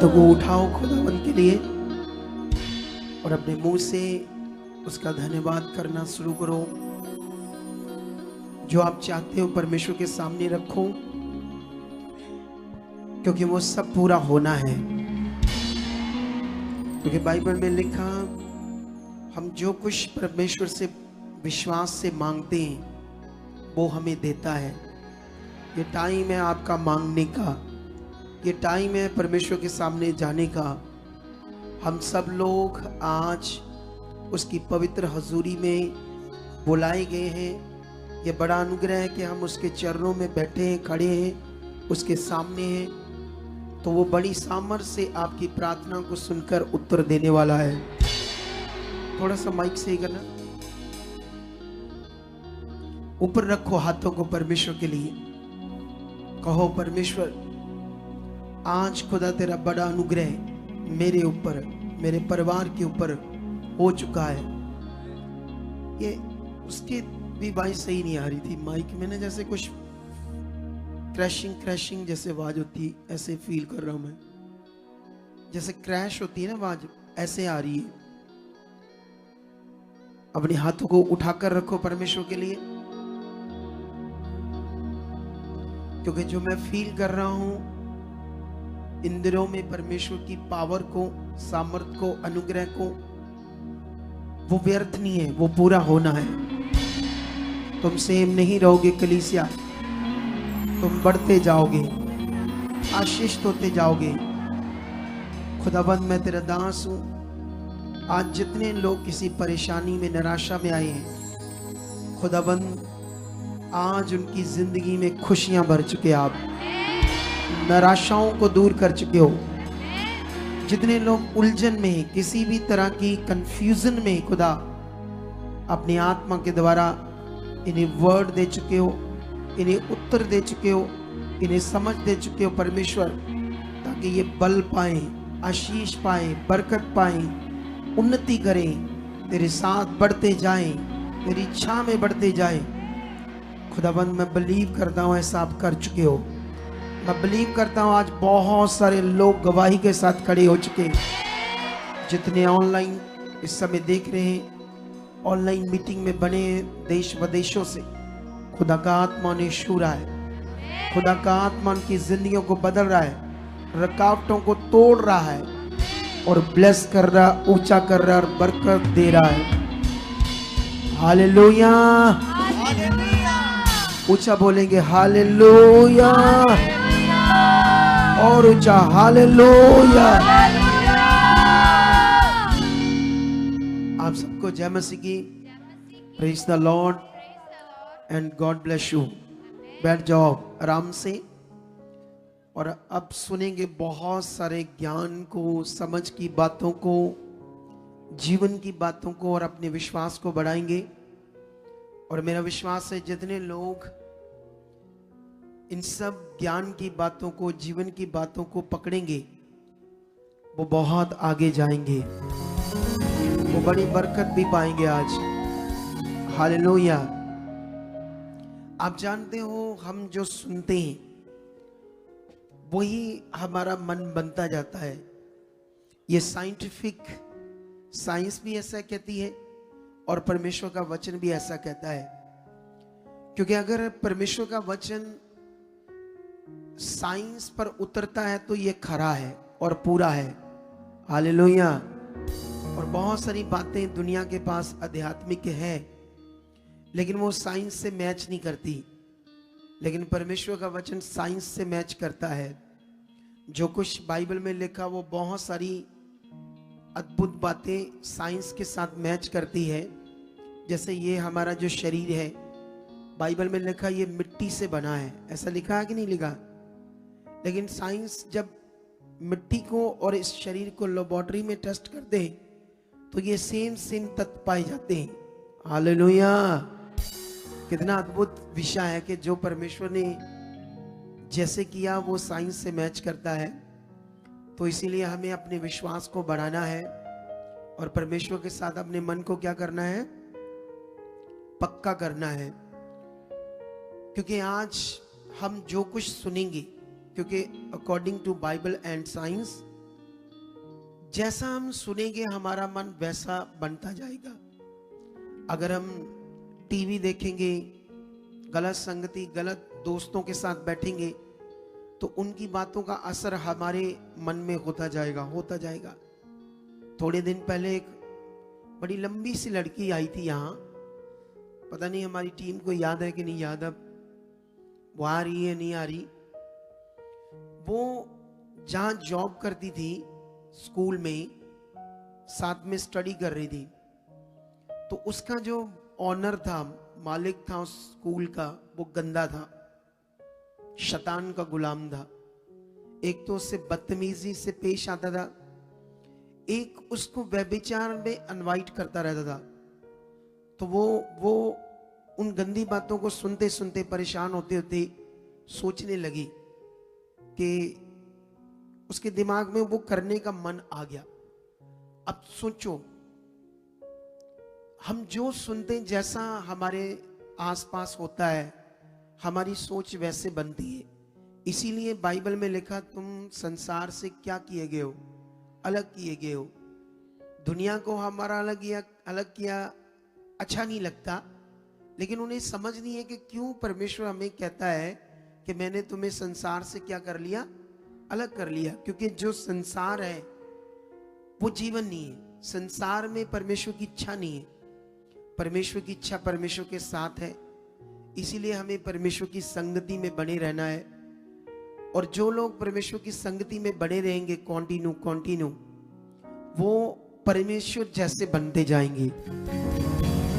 हाथों को उठाओ खुदावंद के लिए और अपने मुंह से उसका धन्यवाद करना शुरू करो। जो आप चाहते हो परमेश्वर के सामने रखो, क्योंकि वो सब पूरा होना है। क्योंकि बाइबल में लिखा, हम जो कुछ परमेश्वर से विश्वास से मांगते हैं वो हमें देता है। ये टाइम है आपका मांगने का, ये टाइम है परमेश्वर के सामने जाने का। हम सब लोग आज उसकी पवित्र हजूरी में बुलाए गए हैं। ये बड़ा अनुग्रह है कि हम उसके चरणों में बैठे हैं, खड़े हैं, उसके सामने हैं। तो वो बड़ी सामर्थ से आपकी प्रार्थना को सुनकर उत्तर देने वाला है। थोड़ा सा माइक सही करना, ऊपर रखो हाथों को परमेश्वर के लिए। कहो, परमेश्वर आज खुदा तेरा बड़ा अनुग्रह मेरे ऊपर, मेरे परिवार के ऊपर हो चुका है। ये उसकी भी वॉइस सही नहीं आ रही थी माइक में ना, जैसे कुछ क्रैशिंग जैसे आवाज होती, ऐसे फील कर रहा हूं मैं, जैसे क्रैश होती है ना आवाज, ऐसे आ रही है। अपने हाथों को उठाकर रखो परमेश्वर के लिए, क्योंकि जो मैं फील कर रहा हूं इन दिनों में परमेश्वर की पावर को, सामर्थ को, अनुग्रह को, वो व्यर्थ नहीं है, वो पूरा होना है। तुम सेम नहीं रहोगे कलीसिया, तुम बढ़ते जाओगे, आशीषित होते जाओगे। खुदाबंद मैं तेरा दास हूं। आज जितने लोग किसी परेशानी में, निराशा में आए हैं, खुदाबंद आज उनकी जिंदगी में खुशियां भर चुके। आप निराशाओं को दूर कर चुके हो। जितने लोग उलझन में, किसी भी तरह की कंफ्यूजन में, खुदा अपनी आत्मा के द्वारा इन्हें वर्ड दे चुके हो, इन्हें उत्तर दे चुके हो, इन्हें समझ दे चुके हो परमेश्वर, ताकि ये बल पाए, आशीष पाए, बरकत पाए, उन्नति करें, तेरे साथ बढ़ते जाएं, तेरी इच्छा में बढ़ते जाएं। खुदाबंद मैं बिलीव करता हूँ ऐसा आप कर चुके हो। मैं बिलीव करता हूँ आज बहुत सारे लोग गवाही के साथ खड़े हो चुके हैं। जितने ऑनलाइन इस समय देख रहे हैं, ऑनलाइन मीटिंग में बने हैं देश विदेशों से, खुदा का आत्मा उन्हें छू रहा है। खुदा का आत्मा उनकी जिंदगियों को बदल रहा है, रुकावटों को तोड़ रहा है और ब्लेस कर रहा, ऊंचा कर रहा और बरकत दे रहा है। हालेलुया, ऊंचा बोलेंगे हालेलुया, और ऊंचा हालेलुया। आप सबको जय मसीह की। Praise the Lord and God bless you. बैठ जाओ आराम से। और अब सुनेंगे बहुत सारे ज्ञान को, समझ की बातों को, जीवन की बातों को, और अपने विश्वास को बढ़ाएंगे। और मेरा विश्वास है जितने लोग इन सब ज्ञान की बातों को, जीवन की बातों को पकड़ेंगे, वो बहुत आगे जाएंगे, वो बड़ी बरकत भी पाएंगे आज। हालेलुया। आप जानते हो, हम जो सुनते हैं वही हमारा मन बनता जाता है। ये साइंटिफिक, साइंस भी ऐसा कहती है और परमेश्वर का वचन भी ऐसा कहता है। क्योंकि अगर परमेश्वर का वचन साइंस पर उतरता है तो ये खरा है और पूरा है। हालेलुया। और बहुत सारी बातें दुनिया के पास आध्यात्मिक है, लेकिन वो साइंस से मैच नहीं करती। लेकिन परमेश्वर का वचन साइंस से मैच करता है। जो कुछ बाइबल में लिखा वो बहुत सारी अद्भुत बातें साइंस के साथ मैच करती है। जैसे ये हमारा जो शरीर है, बाइबल में लिखा ये मिट्टी से बना है, ऐसा लिखा है कि नहीं लिखा? लेकिन साइंस जब मिट्टी को और इस शरीर को लेबोरेटरी में टेस्ट करते हैं तो ये सेम तत्व पाए जाते हैं। हालेलुया। कितना अद्भुत विषय है कि जो परमेश्वर ने जैसे किया वो साइंस से मैच करता है। तो इसीलिए हमें अपने विश्वास को बढ़ाना है और परमेश्वर के साथ अपने मन को क्या करना है? पक्का करना है। क्योंकि आज हम जो कुछ सुनेंगे, क्योंकि according to Bible and science जैसा हम सुनेंगे हमारा मन वैसा बनता जाएगा। अगर हम टीवी देखेंगे, गलत संगति, गलत दोस्तों के साथ बैठेंगे, तो उनकी बातों का असर हमारे मन में होता जाएगा। थोड़े दिन पहले एक बड़ी लंबी सी लड़की आई थी यहाँ, पता नहीं हमारी टीम को याद है कि नहीं याद, अब वो आ रही है नहीं आ रही। वो जहाँ जॉब करती थी स्कूल में, साथ में स्टडी कर रही थी, तो उसका जो ऑनर था, मालिक था उस स्कूल का, वो गंदा था, शैतान का गुलाम था। एक तो उससे बदतमीजी से पेश आता था, एक उसको व्यभिचार में इनवाइट करता रहता था। तो वो उन गंदी बातों को सुनते सुनते परेशान होते होते सोचने लगी कि उसके दिमाग में वो करने का मन आ गया। अब सोचो, हम जो सुनते हैं, जैसा हमारे आसपास होता है, हमारी सोच वैसे बनती है। इसीलिए बाइबल में लिखा, तुम संसार से क्या किए गए हो, अलग किए गए हो। दुनिया को हमारा अलग किया अच्छा नहीं लगता, लेकिन उन्हें समझ नहीं है कि क्यों परमेश्वर हमें कहता है कि मैंने तुम्हें संसार से क्या कर लिया, अलग कर लिया। क्योंकि जो संसार है वो जीवन नहीं है, संसार में परमेश्वर की इच्छा नहीं है। परमेश्वर की इच्छा परमेश्वर के साथ है, इसीलिए हमें परमेश्वर की संगति में बने रहना है। और जो लोग परमेश्वर की संगति में बने रहेंगे कंटिन्यू, वो परमेश्वर जैसे बनते जाएंगे,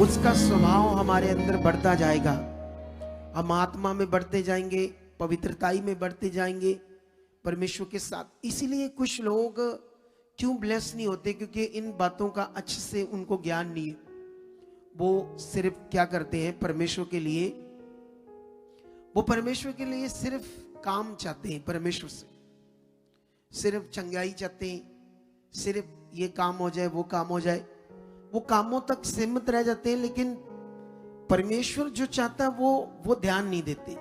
उसका स्वभाव हमारे अंदर बढ़ता जाएगा, हम आत्मा में बढ़ते जाएंगे, पवित्रताई में बढ़ते जाएंगे परमेश्वर के साथ। इसीलिए कुछ लोग क्यों ब्लेस नहीं होते, क्योंकि इन बातों का अच्छे से उनको ज्ञान नहीं है। वो सिर्फ क्या करते हैं, परमेश्वर के लिए सिर्फ काम चाहते हैं, परमेश्वर से सिर्फ चंगाई चाहते हैं, सिर्फ ये काम हो जाए वो काम हो जाए, वो कामों तक सीमित रह जाते हैं। लेकिन परमेश्वर जो चाहता है वो ध्यान नहीं देते।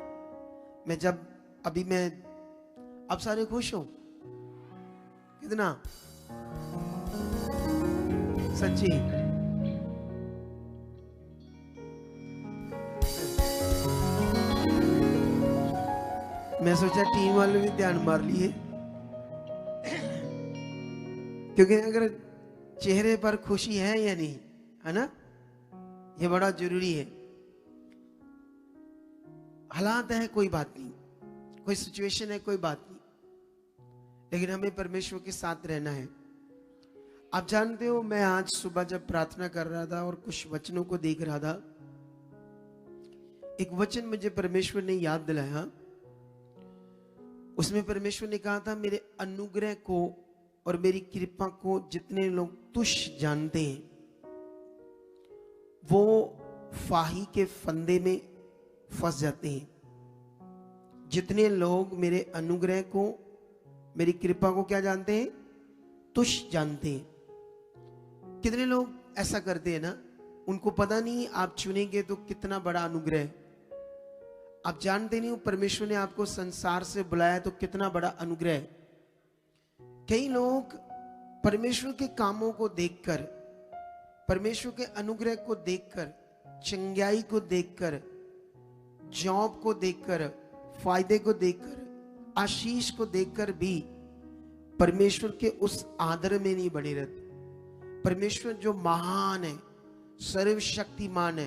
अब सारे खुश हो कितना, सच्ची मैं सोचा टीम वाले भी ध्यान मार लिए, क्योंकि अगर चेहरे पर खुशी है या नहीं है ना, ये बड़ा जरूरी है। हालात है कोई बात नहीं, कोई सिचुएशन है कोई बात नहीं, लेकिन हमें परमेश्वर के साथ रहना है। आप जानते हो, मैं आज सुबह जब प्रार्थना कर रहा था और कुछ वचनों को देख रहा था, एक वचन मुझे परमेश्वर ने याद दिलाया। उसमें परमेश्वर ने कहा था, मेरे अनुग्रह को और मेरी कृपा को जितने लोग तुच्छ जानते हैं, वो फाही के फंदे में फंस जाते हैं। जितने लोग मेरे अनुग्रह को, मेरी कृपा को क्या जानते हैं, तुच्छ जानते हैं। कितने लोग ऐसा करते हैं ना, उनको पता नहीं आप चुनेंगे तो कितना बड़ा अनुग्रह है। आप जानते नहीं हो परमेश्वर ने आपको संसार से बुलाया तो कितना बड़ा अनुग्रह है। कई लोग परमेश्वर के कामों को देखकर, परमेश्वर के अनुग्रह को देखकर, चंगाई को देखकर, जॉब को देखकर, फायदे को देखकर, आशीष को देखकर भी परमेश्वर के उस आदर में नहीं बने रहते। परमेश्वर जो महान है, सर्वशक्तिमान है,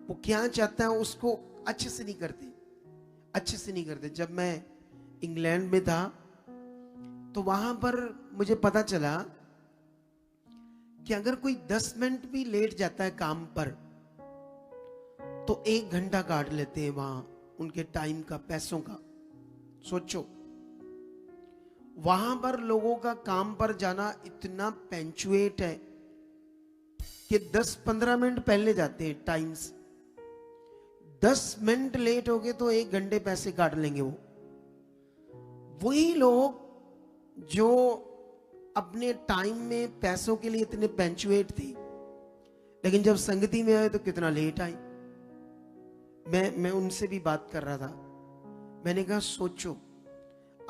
वो क्या चाहता है उसको अच्छे से नहीं करते। जब मैं इंग्लैंड में था तो वहां पर मुझे पता चला कि अगर कोई 10 मिनट भी लेट जाता है काम पर, तो 1 घंटा काट लेते हैं वहां उनके टाइम का, पैसों का। सोचो, वहां पर लोगों का काम पर जाना इतना पंक्चुएट है कि 10-15 मिनट पहले जाते हैं टाइम से। 10 मिनट लेट हो गए तो 1 घंटे पैसे काट लेंगे। वही लोग जो अपने टाइम में पैसों के लिए इतने पंक्चुएट थे, लेकिन जब संगति में आए तो कितना लेट आए। मैं उनसे भी बात कर रहा था। मैंने कहा सोचो,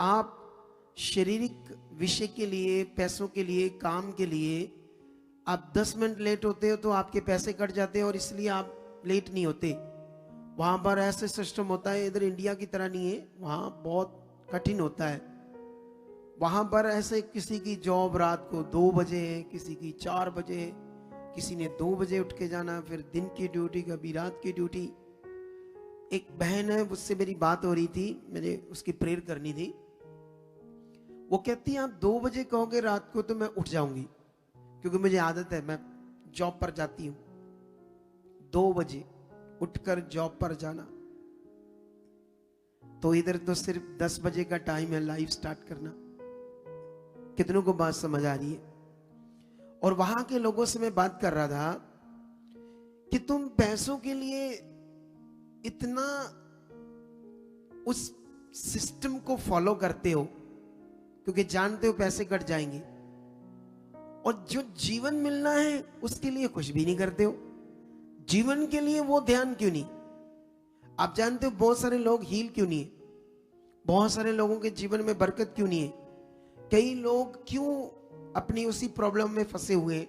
आप शारीरिक विषय के लिए, पैसों के लिए, काम के लिए आप 10 मिनट लेट होते हो तो आपके पैसे कट जाते हैं और इसलिए आप लेट नहीं होते। वहाँ पर ऐसे सिस्टम होता है, इधर इंडिया की तरह नहीं है, वहाँ बहुत कठिन होता है। वहाँ पर ऐसे किसी की जॉब रात को 2 बजे है, किसी की 4 बजे है, किसी ने 2 बजे उठ के जाना, फिर दिन की ड्यूटी, कभी रात की ड्यूटी। एक बहन है, उससे मेरी बात हो रही थी, मैंने उसकी प्रेयर करनी थी। वो कहती है आप 2 बजे कहोगे रात को तो मैं उठ जाऊंगी, क्योंकि मुझे आदत है, मैं जॉब पर जाती हूँ 2 बजे उठकर जॉब पर जाना। तो इधर तो सिर्फ 10 बजे का टाइम है लाइफ स्टार्ट करना। कितनों को बात समझ आ रही है? और वहां के लोगों से मैं बात कर रहा था कि तुम पैसों के लिए इतना उस सिस्टम को फॉलो करते हो क्योंकि जानते हो पैसे कट जाएंगे, और जो जीवन मिलना है उसके लिए कुछ भी नहीं करते हो। जीवन के लिए वो ध्यान क्यों नहीं? आप जानते हो बहुत सारे लोग हील क्यों नहीं है? बहुत सारे लोगों के जीवन में बरकत क्यों नहीं है? कई लोग क्यों अपनी उसी प्रॉब्लम में फंसे हुए हैं?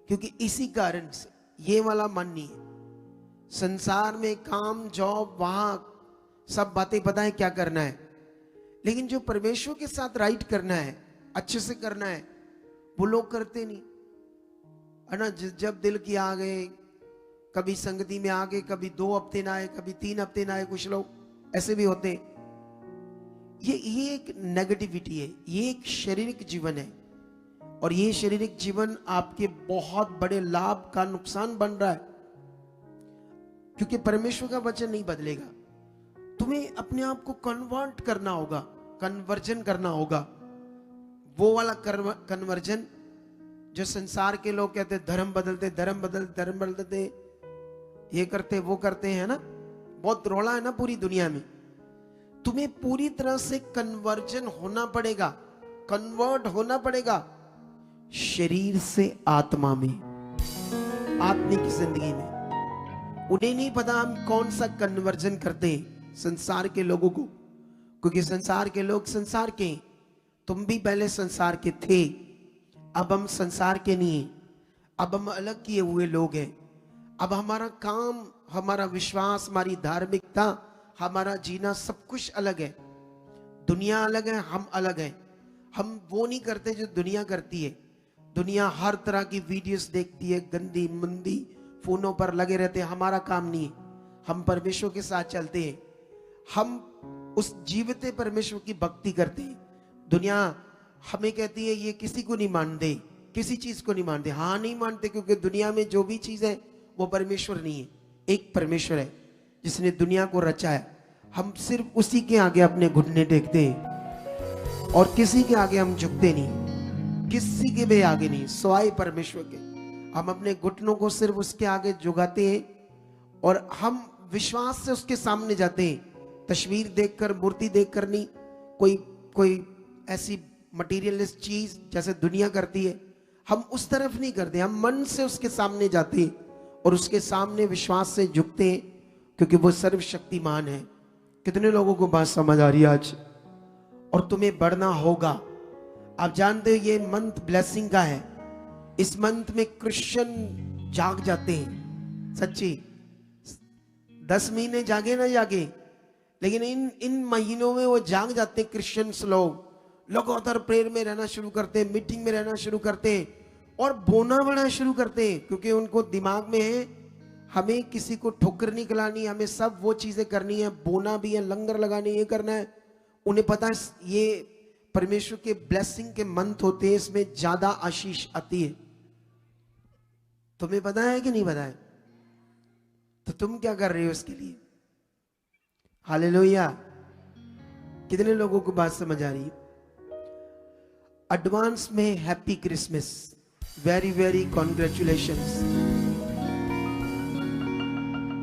क्योंकि इसी कारण से ये वाला मन नहीं है। संसार में काम, जॉब, वहां सब बातें पता है क्या करना है, लेकिन जो परमेश्वर के साथ राइट करना है, अच्छे से करना है, वो लोग करते नहीं है ना। जब दिल की आ गए, कभी संगति में आ गए, कभी 2 हफ्ते ना आए, कभी 3 हफ्ते ना आए, कुछ लोग ऐसे भी होते हैं। ये एक नेगेटिविटी है, ये एक शारीरिक जीवन है, और ये शारीरिक जीवन आपके बहुत बड़े लाभ का नुकसान बन रहा है, क्योंकि परमेश्वर का वचन नहीं बदलेगा। तुम्हें अपने आप को कन्वर्ट करना होगा, कन्वर्जन करना होगा। वो वाला कन्वर्जन जो संसार के लोग कहते धर्म बदलते, धर्म बदलते, धर्म बदलते, ये करते, वो करते हैं ना, बहुत रौला है ना पूरी दुनिया में। तुम्हें पूरी तरह से कन्वर्जन होना पड़ेगा, कन्वर्ट होना पड़ेगा, शरीर से आत्मा में, आत्मिक जिंदगी में। उन्हें नहीं पता हम कौन सा कन्वर्जन करते हैं संसार के लोगों को, क्योंकि संसार के लोग संसार के, तुम भी पहले संसार के थे, अब हम संसार के नहीं हैं, अब हम अलग किए हुए लोग हैं। अब हमारा काम, हमारा विश्वास, हमारी धार्मिकता, हमारा जीना सब कुछ अलग है। दुनिया अलग है, हम अलग हैं। हम वो नहीं करते जो दुनिया करती है। दुनिया हर तरह की वीडियोस देखती है, गंदी मंदी, फोनों पर लगे रहते हैं। हमारा काम नहीं है, हम परमेश्वर के साथ चलते हैं, हम उस जीवते परमेश्वर की भक्ति करते हैं। दुनिया हमें कहती है ये किसी को नहीं मानते, किसी चीज को नहीं मानते। हाँ, नहीं मानते, क्योंकि दुनिया में जो भी चीज है वो परमेश्वर नहीं है। एक परमेश्वर है जिसने दुनिया को रचा है। हम सिर्फ उसी के आगे अपने घुटने टेकते हैं और किसी के आगे हम झुकते नहीं, किसी के भी आगे नहीं, सिवाय परमेश्वर के। हम अपने घुटनों को सिर्फ उसके आगे झुकाते हैं और हम विश्वास से उसके सामने जाते हैं। तस्वीर देखकर, मूर्ति देखकर नहीं, कोई ऐसी मटीरियलिस्ट चीज जैसे दुनिया करती है, हम उस तरफ नहीं करते। हम मन से उसके सामने जाते हैं और उसके सामने विश्वास से झुकते हैं, क्योंकि वो सर्वशक्तिमान है। कितने लोगों को बात समझ आ रही है आज? और तुम्हें बढ़ना होगा। आप जानते हो ये मंथ ब्लेसिंग का है। इस मंथ में क्रिश्चियन जाग जाते हैं, सच्ची। 10 महीने जागे ना जागे, लेकिन इन महीनों में वो जाग जाते हैं। क्रिश्चियंस लोग लगातार प्रेयर में रहना शुरू करते हैं, मीटिंग में रहना शुरू करते हैं और बोना बड़ा शुरू करते हैं, क्योंकि उनको दिमाग में है हमें किसी को ठोकर नहीं खिलानी, हमें सब वो चीजें करनी है, बोना भी है, लंगर लगाने, ये करना है। उन्हें पता है ये परमेश्वर के ब्लेसिंग के मंथ होते हैं, इसमें ज्यादा आशीष आती है। तुम्हें पता है कि नहीं पता है? तो तुम क्या कर रहे हो इसके लिए? हालेलुया। कितने लोगों को बात समझ आ रही है? एडवांस में happy Christmas, very very congratulations.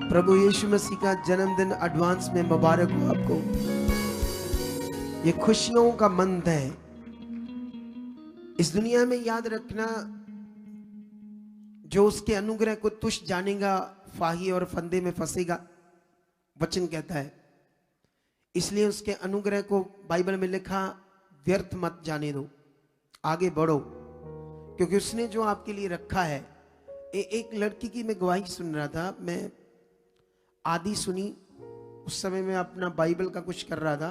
प्रभु यीशु मसीह का जन्मदिन एडवांस में मुबारक हो आपको। ये खुशियों का मंथ है। इस दुनिया में याद रखना, जो उसके अनुग्रह को तुच्छ जानेगा फाही और फंदे में फंसेगा, वचन कहता है। इसलिए उसके अनुग्रह को बाइबल में लिखा व्यर्थ मत जाने दो, आगे बढ़ो, क्योंकि उसने जो आपके लिए रखा है। एक लड़की की मैं गवाही सुन रहा था, मैं आधी सुनी, उस समय मैं अपना बाइबल का कुछ कर रहा था,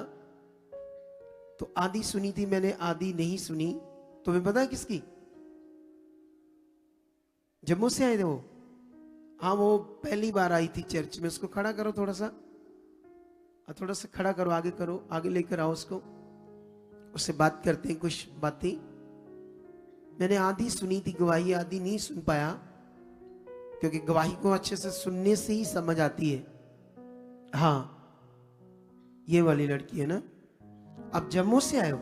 तो आधी सुनी थी मैंने, आधी नहीं सुनी। तुम्हें पता है किसकी? जम्मू से आए थे वो। हाँ, वो पहली बार आई थी चर्च में। उसको खड़ा करो थोड़ा सा, थोड़ा सा खड़ा करो, आगे करो, आगे लेकर आओ उसको, उससे बात करते हैं कुछ बातें। मैंने आधी सुनी थी गवाही, आधी नहीं सुन पाया, क्योंकि गवाही को अच्छे से सुनने से ही समझ आती है। हाँ, ये वाली लड़की है ना। आप जम्मू से आए हो?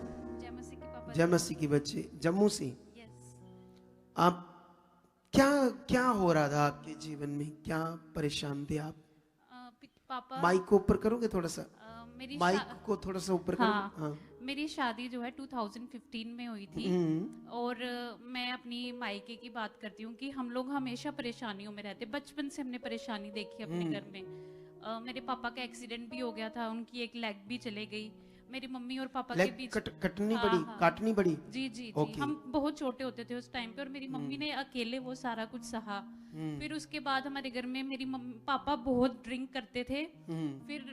जय मसीह की बच्चे, जम्मू से। आप क्या क्या हो रहा था आपके जीवन में? क्या परेशान थे आप? पापा, माइक को ऊपर करोगे थोड़ा सा? माइक को थोड़ा सा ऊपर करो। हाँ। मेरी शादी जो है 2015 में हुई थी। और मैं अपनी मायके की बात करती हूँ कि हम लोग हमेशा परेशानियों में रहते, बचपन से हमने परेशानी देखी अपने घर में। मेरे पापा का एक्सीडेंट भी हो गया था, उनकी एक लेग भी चले गई। मेरी मम्मी और पापा के बीच कटनी पड़ी, काटनी पड़ी। जी जी जी। हम बहुत छोटे होते थे उस टाइम पे, और मेरी मम्मी ने अकेले वो सारा कुछ सहा। फिर उसके बाद हमारे घर में मेरी पापा बहुत ड्रिंक करते थे। फिर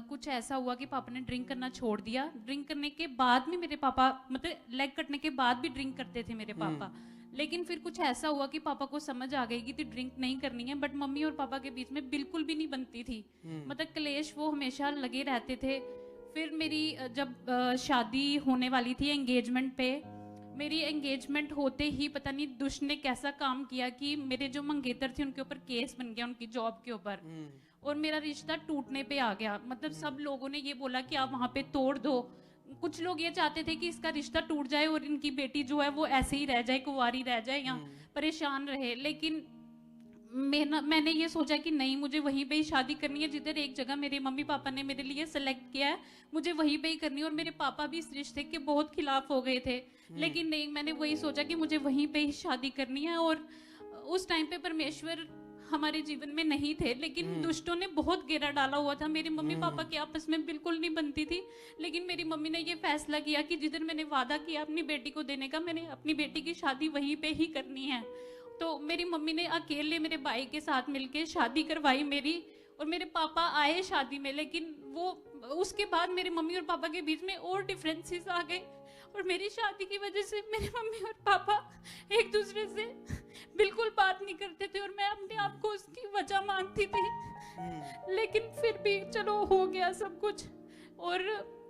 कुछ ऐसा हुआ कि पापा ने ड्रिंक करना छोड़ दिया। ड्रिंक करने के बाद भी मेरे पापा, मतलब लेग कटने के बाद भी ड्रिंक करते थे मेरे पापा। लेकिन फिर कुछ ऐसा हुआ कि पापा को समझ आ गई कि ड्रिंक नहीं करनी है, बट मम्मी और पापा के बीच में बिल्कुल भी नहीं बनती थी। मतलब क्लेश वो हमेशा लगे रहते थे। फिर मेरी जब शादी होने वाली थी, एंगेजमेंट पे, मेरी एंगेजमेंट होते ही पता नहीं दुष्ट ने कैसा काम किया कि मेरे जो मंगेतर थे उनके ऊपर केस बन गया, उनकी जॉब के ऊपर, और मेरा रिश्ता टूटने पे आ गया। मतलब सब लोगों ने ये बोला कि आप वहां पे तोड़ दो। कुछ लोग ये चाहते थे कि इसका रिश्ता टूट जाए और इनकी बेटी जो है वो ऐसे ही रह जाए, कुंवारी रह जाए या परेशान रहे। लेकिन मैंने ये सोचा कि नहीं, मुझे वहीं पे ही शादी करनी है, जिधर एक जगह मेरे मम्मी पापा ने मेरे लिए सेलेक्ट किया है, मुझे वहीं पे ही करनी है। और मेरे पापा भी इस रिश्ते के बहुत खिलाफ हो गए थे, लेकिन नहीं, मैंने वही सोचा कि मुझे वहीं पे ही शादी करनी है। और उस टाइम पे परमेश्वर हमारे जीवन में नहीं थे, लेकिन दुष्टों ने बहुत घेरा डाला हुआ था। मेरे मम्मी पापा के आपस में बिल्कुल नहीं बनती थी, लेकिन मेरी मम्मी ने ये फैसला किया कि जिधर मैंने वादा किया अपनी बेटी को देने का, मैंने अपनी बेटी की शादी वहीं पे ही करनी है। तो मेरी मम्मी ने अकेले मेरे भाई के साथ मिलके शादी करवाई मेरी, और मेरे पापा आए शादी में। लेकिन वो उसके बाद मेरे मम्मी और पापा के बीच में और डिफरेंसेस आ गए, और मेरी शादी की वजह से मेरे मम्मी और पापा एक दूसरे से बिल्कुल बात नहीं करते थे, और मैं अपने आप को उसकी वजह मानती थी। लेकिन फिर भी चलो हो गया सब कुछ, और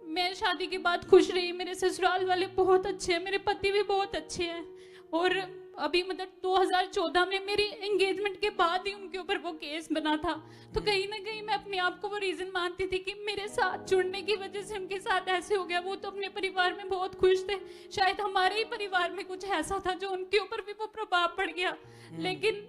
मैं शादी के बाद खुश रही। मेरे ससुराल वाले बहुत अच्छे हैं, मेरे पति भी बहुत अच्छे हैं। और अभी मतलब 2014 में मेरी एंगेजमेंट के बाद ही उनके ऊपर वो केस बना था। तो कहीं ना कहीं मैं अपने आप को वो रीजन मानती थी कि मेरे साथ जुड़ने की वजह से उनके साथ ऐसे हो गया। वो तो अपने परिवार में बहुत खुश थे, शायद हमारे ही परिवार में कुछ ऐसा था जो उनके ऊपर भी वो प्रभाव पड़ गया। लेकिन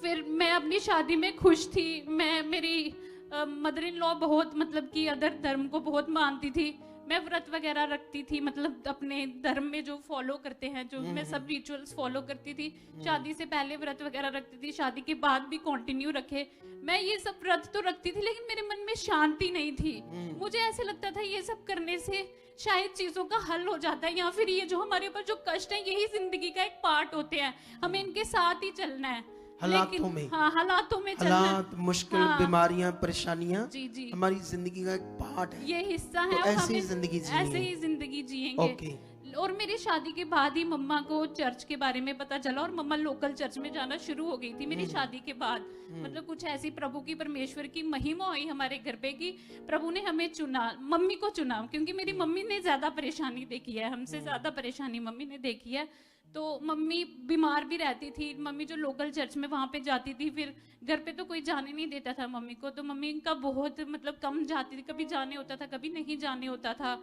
फिर मैं अपनी शादी में खुश थी। मेरी मदर इन लॉ बहुत, मतलब कि अदर धर्म को बहुत मानती थी। मैं व्रत वगैरह रखती थी, मतलब अपने धर्म में जो फॉलो करते हैं, जो मैं सब रिचुअल्स फॉलो करती थी। शादी से पहले व्रत वगैरह रखती थी, शादी के बाद भी कंटिन्यू रखे। मैं ये सब व्रत तो रखती थी, लेकिन मेरे मन में शांति नहीं थी। मुझे ऐसे लगता था ये सब करने से शायद चीजों का हल हो जाता है, या फिर ये जो हमारे ऊपर जो कष्ट है यही जिंदगी का एक पार्ट होते हैं, हमें इनके साथ ही चलना है। हालातों में, हाँ, हालातों में हालात, मुश्किल, हाँ, बीमारियां, परेशानियां जी जी हमारी जिंदगी का एक पार्ट है, ये हिस्सा है। तो और ऐसे ही जिंदगी ऐसे ही जिंदगी जिएंगे। ओके। और मेरी शादी के बाद ही मम्मा को चर्च के बारे में पता चला, और मम्मा लोकल चर्च में जाना शुरू हो गई थी मेरी शादी के बाद। मतलब कुछ ऐसी प्रभु की, परमेश्वर की महिमा हुई हमारे घर पे कि प्रभु ने हमें चुना, मम्मी को चुना, क्योंकि मेरी मम्मी ने ज्यादा परेशानी देखी है, हमसे ज्यादा परेशानी मम्मी ने देखी है। तो मम्मी बीमार भी रहती थी। मम्मी जो लोकल चर्च में वहां पे जाती थी, फिर घर पे तो कोई जाने नहीं देता था मम्मी को, तो मम्मी का बहुत मतलब कम जाती थी, कभी जाने होता था कभी नहीं जाने होता था।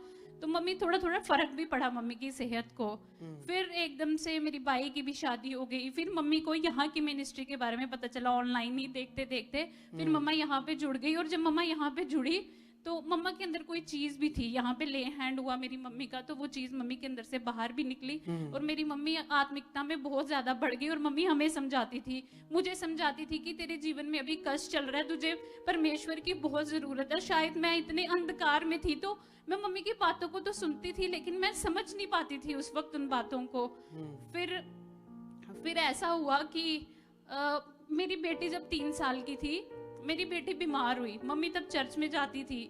तो मम्मी थोड़ा थोड़ा फर्क भी पड़ा मम्मी की सेहत को। फिर एकदम से मेरी भाई की भी शादी हो गई। फिर मम्मी को यहाँ की मिनिस्ट्री के बारे में पता चला, ऑनलाइन ही देखते देखते फिर मम्मा यहाँ पे जुड़ गई। और जब मम्मा यहाँ पे जुड़ी तो मम्मा के अंदर कोई चीज भी थी, यहाँ पे ले हैंड हुआ मेरी मम्मी का, तो वो चीज मम्मी के अंदर से बाहर भी निकली और मेरी मम्मी आत्मिकता में बहुत ज्यादा बढ़ गई। और मम्मी हमें समझाती थी, मुझे समझाती थी कि तेरे जीवन में अभी कष्ट चल रहा है, तुझे परमेश्वर की बहुत जरूरत है। शायद मैं इतने अंधकार में थी तो मैं मम्मी की बातों को तो सुनती थी, लेकिन मैं समझ नहीं पाती थी उस वक्त उन बातों को। फिर ऐसा हुआ कि मेरी बेटी जब 3 साल की थी, मेरी बेटी बीमार हुई। मम्मी तब चर्च में जाती थी।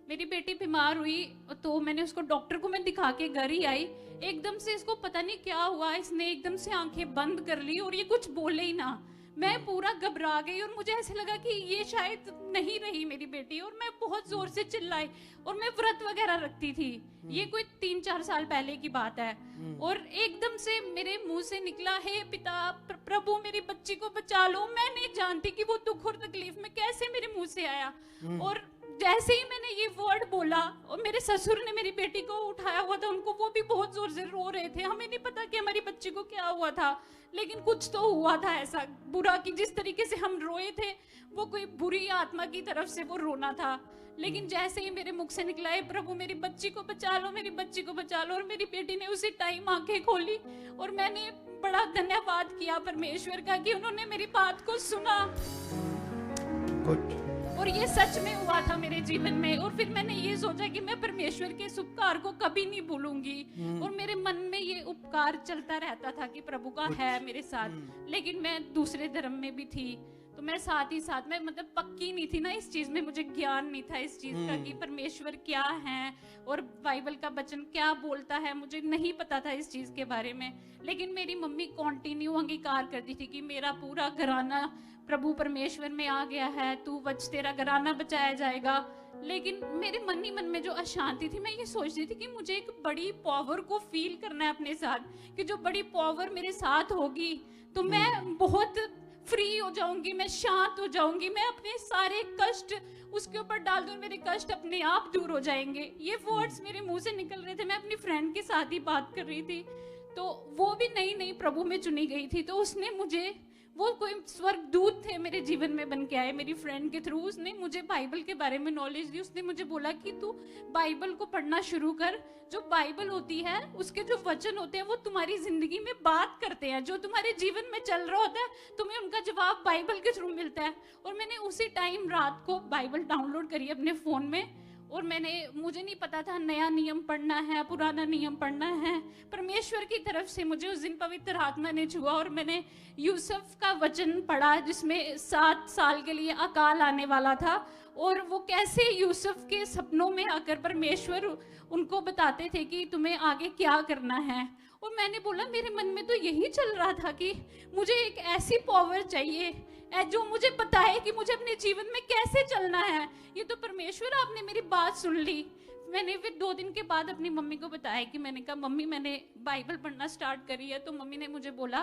मेरी बेटी बीमार हुई तो मैंने उसको डॉक्टर को मैं दिखा के घर ही आई। एकदम से इसको पता नहीं क्या हुआ, इसने एकदम से आंखें बंद कर ली और ये कुछ बोले ही ना। मैं पूरा घबरा गई और मुझे ऐसे लगा कि ये शायद नहीं रही मेरी बेटी, और मैं बहुत जोर से चिल्लाई। और मैं व्रत वगैरह रखती थी, ये कोई 3-4 साल पहले की बात है। और एकदम से मेरे मुंह से निकला, हे पिता प्रभु मेरी बच्ची को बचा लो। मैं नहीं जानती कि वो दुख और तकलीफ में कैसे मेरे मुंह से आया। और जैसे ही मैंने ये वर्ड बोला, और मेरे ससुर ने मेरी बेटी को उठाया हुआ था, उनको वो भी बहुत जोर से रो रहे थे। हमें नहीं पता कि हमारी बच्ची को क्या हुआ था, लेकिन कुछ तो हुआ था ऐसा बुरा कि जिस तरीके से हम रोए थे वो कोई बुरी आत्मा की तरफ से वो रोना था। लेकिन जैसे ही मेरे मुख से निकला है प्रभु मेरी बच्ची को बचा लो, मेरी बच्ची को बचा लो, और मेरी बेटी ने उसी टाइम आंखें खोली। और मैंने बड़ा धन्यवाद किया परमेश्वर का कि उन्होंने मेरी बात को सुना। और ये सच में हुआ था मेरे जीवन में। और फिर मैंने ये सोचा कि मैं परमेश्वर के इस उपकार को कभी नहीं भूलूंगी। और मेरे मन में ये उपकार चलता रहता था कि प्रभु का है मेरे साथ। लेकिन मैं दूसरे धर्म में भी थी, तो मैं साथ ही साथ में मतलब पक्की नहीं थी ना इस चीज में, मुझे ज्ञान नहीं था इस चीज का कि परमेश्वर क्या है और बाइबल का वचन क्या बोलता है, मुझे नहीं पता था इस चीज के बारे में। लेकिन मेरी मम्मी कंटिन्यू अंगीकार करती थी कि मेरा पूरा घराना प्रभु परमेश्वर में आ गया है, तू बच, तेरा घराना बचाया जाएगा। लेकिन मेरे मन ही मन में जो अशांति थी, मैं ये सोचती थी कि मुझे एक बड़ी पावर को फील करना है अपने साथ, कि जो बड़ी पावर मेरे साथ होगी तो मैं बहुत फ्री हो जाऊंगी, मैं शांत हो जाऊंगी, मैं अपने सारे कष्ट उसके ऊपर डाल दूं, मेरे कष्ट अपने आप दूर हो जाएंगे। ये वर्ड्स मेरे मुंह से निकल रहे थे। मैं अपनी फ्रेंड के साथ ही बात कर रही थी, तो वो भी नई नई प्रभु में चुनी गई थी। तो उसने मुझे, वो कोई स्वर्गदूत थे मेरे जीवन में बन के आए मेरी फ्रेंड के थ्रू। उसने मुझे बाइबल के बारे में नॉलेज दी। उसने मुझे बोला कि तू बाइबल को पढ़ना शुरू कर। जो बाइबल होती है उसके जो वचन होते हैं वो तुम्हारी जिंदगी में बात करते हैं, जो तुम्हारे जीवन में चल रहा होता है तुम्हें उनका जवाब बाइबल के थ्रू मिलता है। और मैंने उसी टाइम रात को बाइबल डाउनलोड करी अपने फोन में। और मुझे नहीं पता था नया नियम पढ़ना है, पुराना नियम पढ़ना है। परमेश्वर की तरफ से मुझे उस दिन पवित्र आत्मा ने छुआ और मैंने यूसुफ का वचन पढ़ा, जिसमें 7 साल के लिए अकाल आने वाला था। और वो कैसे यूसुफ के सपनों में आकर परमेश्वर उनको बताते थे कि तुम्हें आगे क्या करना है। और मैंने बोला मेरे मन में तो यही चल रहा था कि मुझे एक ऐसी पावर चाहिए जो मुझे बताए कि मुझे अपने जीवन में कैसे चलना है। ये तो परमेश्वर आपने मेरी बात सुन ली। मैंने फिर 2 दिन के बाद अपनी मम्मी को बताया कि मैंने कहा मम्मी मैंने बाइबल पढ़ना स्टार्ट करी है। तो मम्मी ने मुझे बोला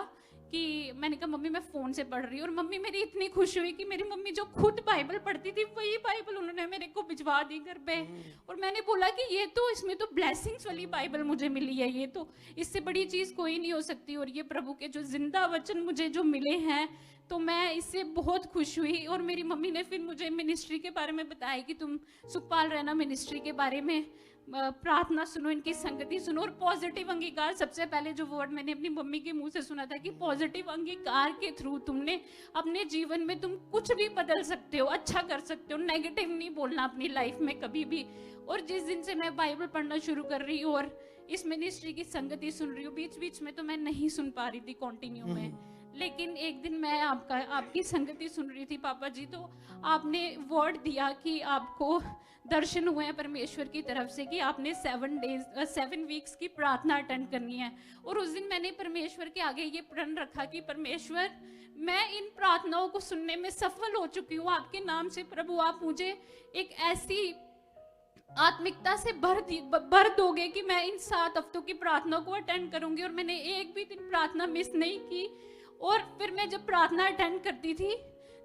कि, मैंने कहा मम्मी मैं फोन से पढ़ रही हूँ। और मम्मी मेरी इतनी खुश हुई कि मेरी मम्मी जो खुद बाइबल पढ़ती थी वही बाइबल उन्होंने मेरे को भिजवा दी घर पे। और मैंने बोला कि ये तो, इसमें तो ब्लेसिंग्स वाली बाइबल मुझे मिली है, ये तो इससे बड़ी चीज कोई नहीं हो सकती। और ये प्रभु के जो जिंदा वचन मुझे जो मिले हैं तो मैं इससे बहुत खुश हुई। और मेरी मम्मी ने फिर मुझे मिनिस्ट्री के बारे में बताया कि तुम सुखपाल रैना मिनिस्ट्री के बारे में प्रार्थना सुनो, इनकी संगति सुनो। और पॉजिटिव अंगीकार, सबसे पहले जो वर्ड मैंने अपनी मम्मी के मुंह से सुना था कि पॉजिटिव अंगीकार के थ्रू तुमने अपने जीवन में तुम कुछ भी बदल सकते हो, अच्छा कर सकते हो, नेगेटिव नहीं बोलना अपनी लाइफ में कभी भी। और जिस दिन से मैं बाइबल पढ़ना शुरू कर रही हूँ और इस मिनिस्ट्री की संगति सुन रही हूँ, बीच बीच में तो मैं नहीं सुन पा रही थी कंटिन्यू में, लेकिन एक दिन मैं आपकी संगति सुन रही थी पापा जी, तो आपने वर्ड दिया कि आपको दर्शन हुए हैं परमेश्वर की तरफ से कि आपने 7 वीक्स की प्रार्थना अटेंड करनी है। और उस दिन मैंने परमेश्वर के आगे ये प्रण रखा कि परमेश्वर मैं इन प्रार्थनाओं को सुनने में सफल हो चुकी हूँ आपके नाम से। प्रभु आप मुझे एक ऐसी आत्मिकता से भर दोगे कि मैं इन 7 हफ्तों की प्रार्थना को अटेंड करूंगी। और मैंने एक भी दिन प्रार्थना मिस नहीं की। और फिर मैं जब प्रार्थना अटेंड करती थी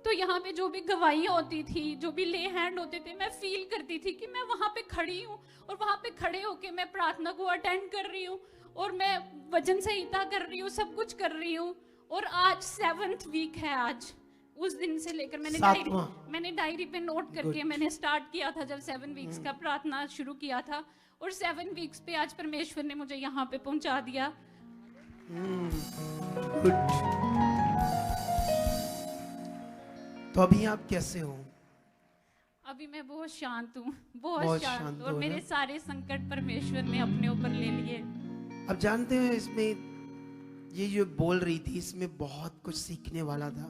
तो यहाँ पे जो भी गवाहियाँ होती थी, जो भी ले हैंड होते थे, मैं फील करती थी कि मैं वहाँ पे खड़ी हूँ और वहाँ पे खड़े होके मैं प्रार्थना को अटेंड कर रही हूँ और मैं वचन संहिता कर रही हूँ, सब कुछ कर रही हूँ। और आज 7th वीक है आज उस दिन से लेकर सातवां। मैंने डायरी पे नोट करके मैंने स्टार्ट किया था जब 7 वीक्स का प्रार्थना शुरू किया था, और 7 वीक्स पे आज परमेश्वर ने मुझे यहाँ पे पहुंचा दिया। गुड। तो अभी आप कैसे हो? अभी मैं बहुत शांत हूँ, बहुत शांत, और मेरे सारे संकट परमेश्वर ने अपने ऊपर ले लिए। अब जानते हो इसमें ये जो बोल रही थी, इसमें बहुत कुछ सीखने वाला था,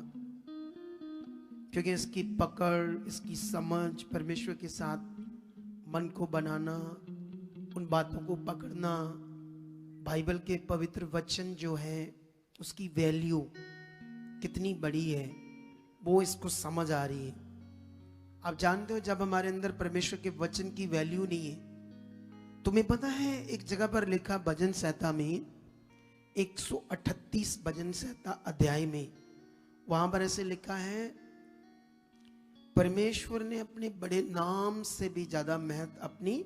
क्योंकि इसकी पकड़, इसकी समझ, परमेश्वर के साथ मन को बनाना, उन बातों को पकड़ना, बाइबल के पवित्र वचन जो है उसकी वैल्यू कितनी बड़ी है, वो इसको समझ आ रही है। आप जानते हो जब हमारे अंदर परमेश्वर के वचन की वैल्यू नहीं है, तुम्हें पता है एक जगह पर लिखा भजन संहिता में 138 भजन संहिता अध्याय में, वहां पर ऐसे लिखा है, परमेश्वर ने अपने बड़े नाम से भी ज्यादा महत्व अपनी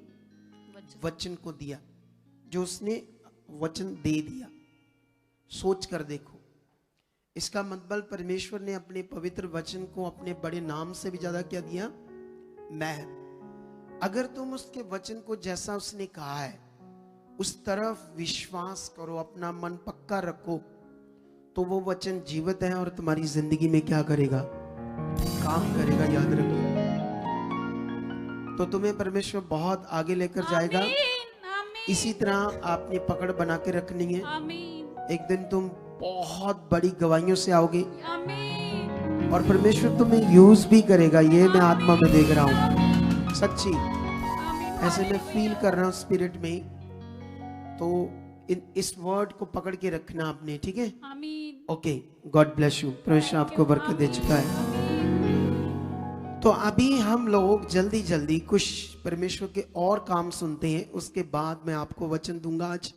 वचन को दिया, जो उसने वचन दे दिया। सोच कर देखो, इसका मतलब परमेश्वर ने अपने पवित्र वचन को अपने बड़े नाम से भी ज्यादा क्या दिया? महत्व। अगर तुम उसके वचन को जैसा उसने कहा है उस तरफ विश्वास करो, अपना मन पक्का रखो, तो वो वचन जीवित है और तुम्हारी जिंदगी में क्या करेगा? काम करेगा। याद रखो, तो तुम्हें परमेश्वर बहुत आगे लेकर जाएगा। इसी तरह आपने पकड़ बना के रखनी है। एक दिन तुम बहुत बड़ी गवाहियों से आओगे और परमेश्वर तुम्हें यूज भी करेगा। ये मैं आत्मा में देख रहा हूँ, सच्ची ऐसे मैं फील कर रहा हूँ स्पिरिट में। तो इस वर्ड को पकड़ के रखना आपने, ठीक है? Okay, God bless you. परमेश्वर आपको बरकत दे चुका है। तो अभी हम लोग जल्दी जल्दी कुछ परमेश्वर के और काम सुनते हैं, उसके बाद मैं आपको वचन दूंगा आज,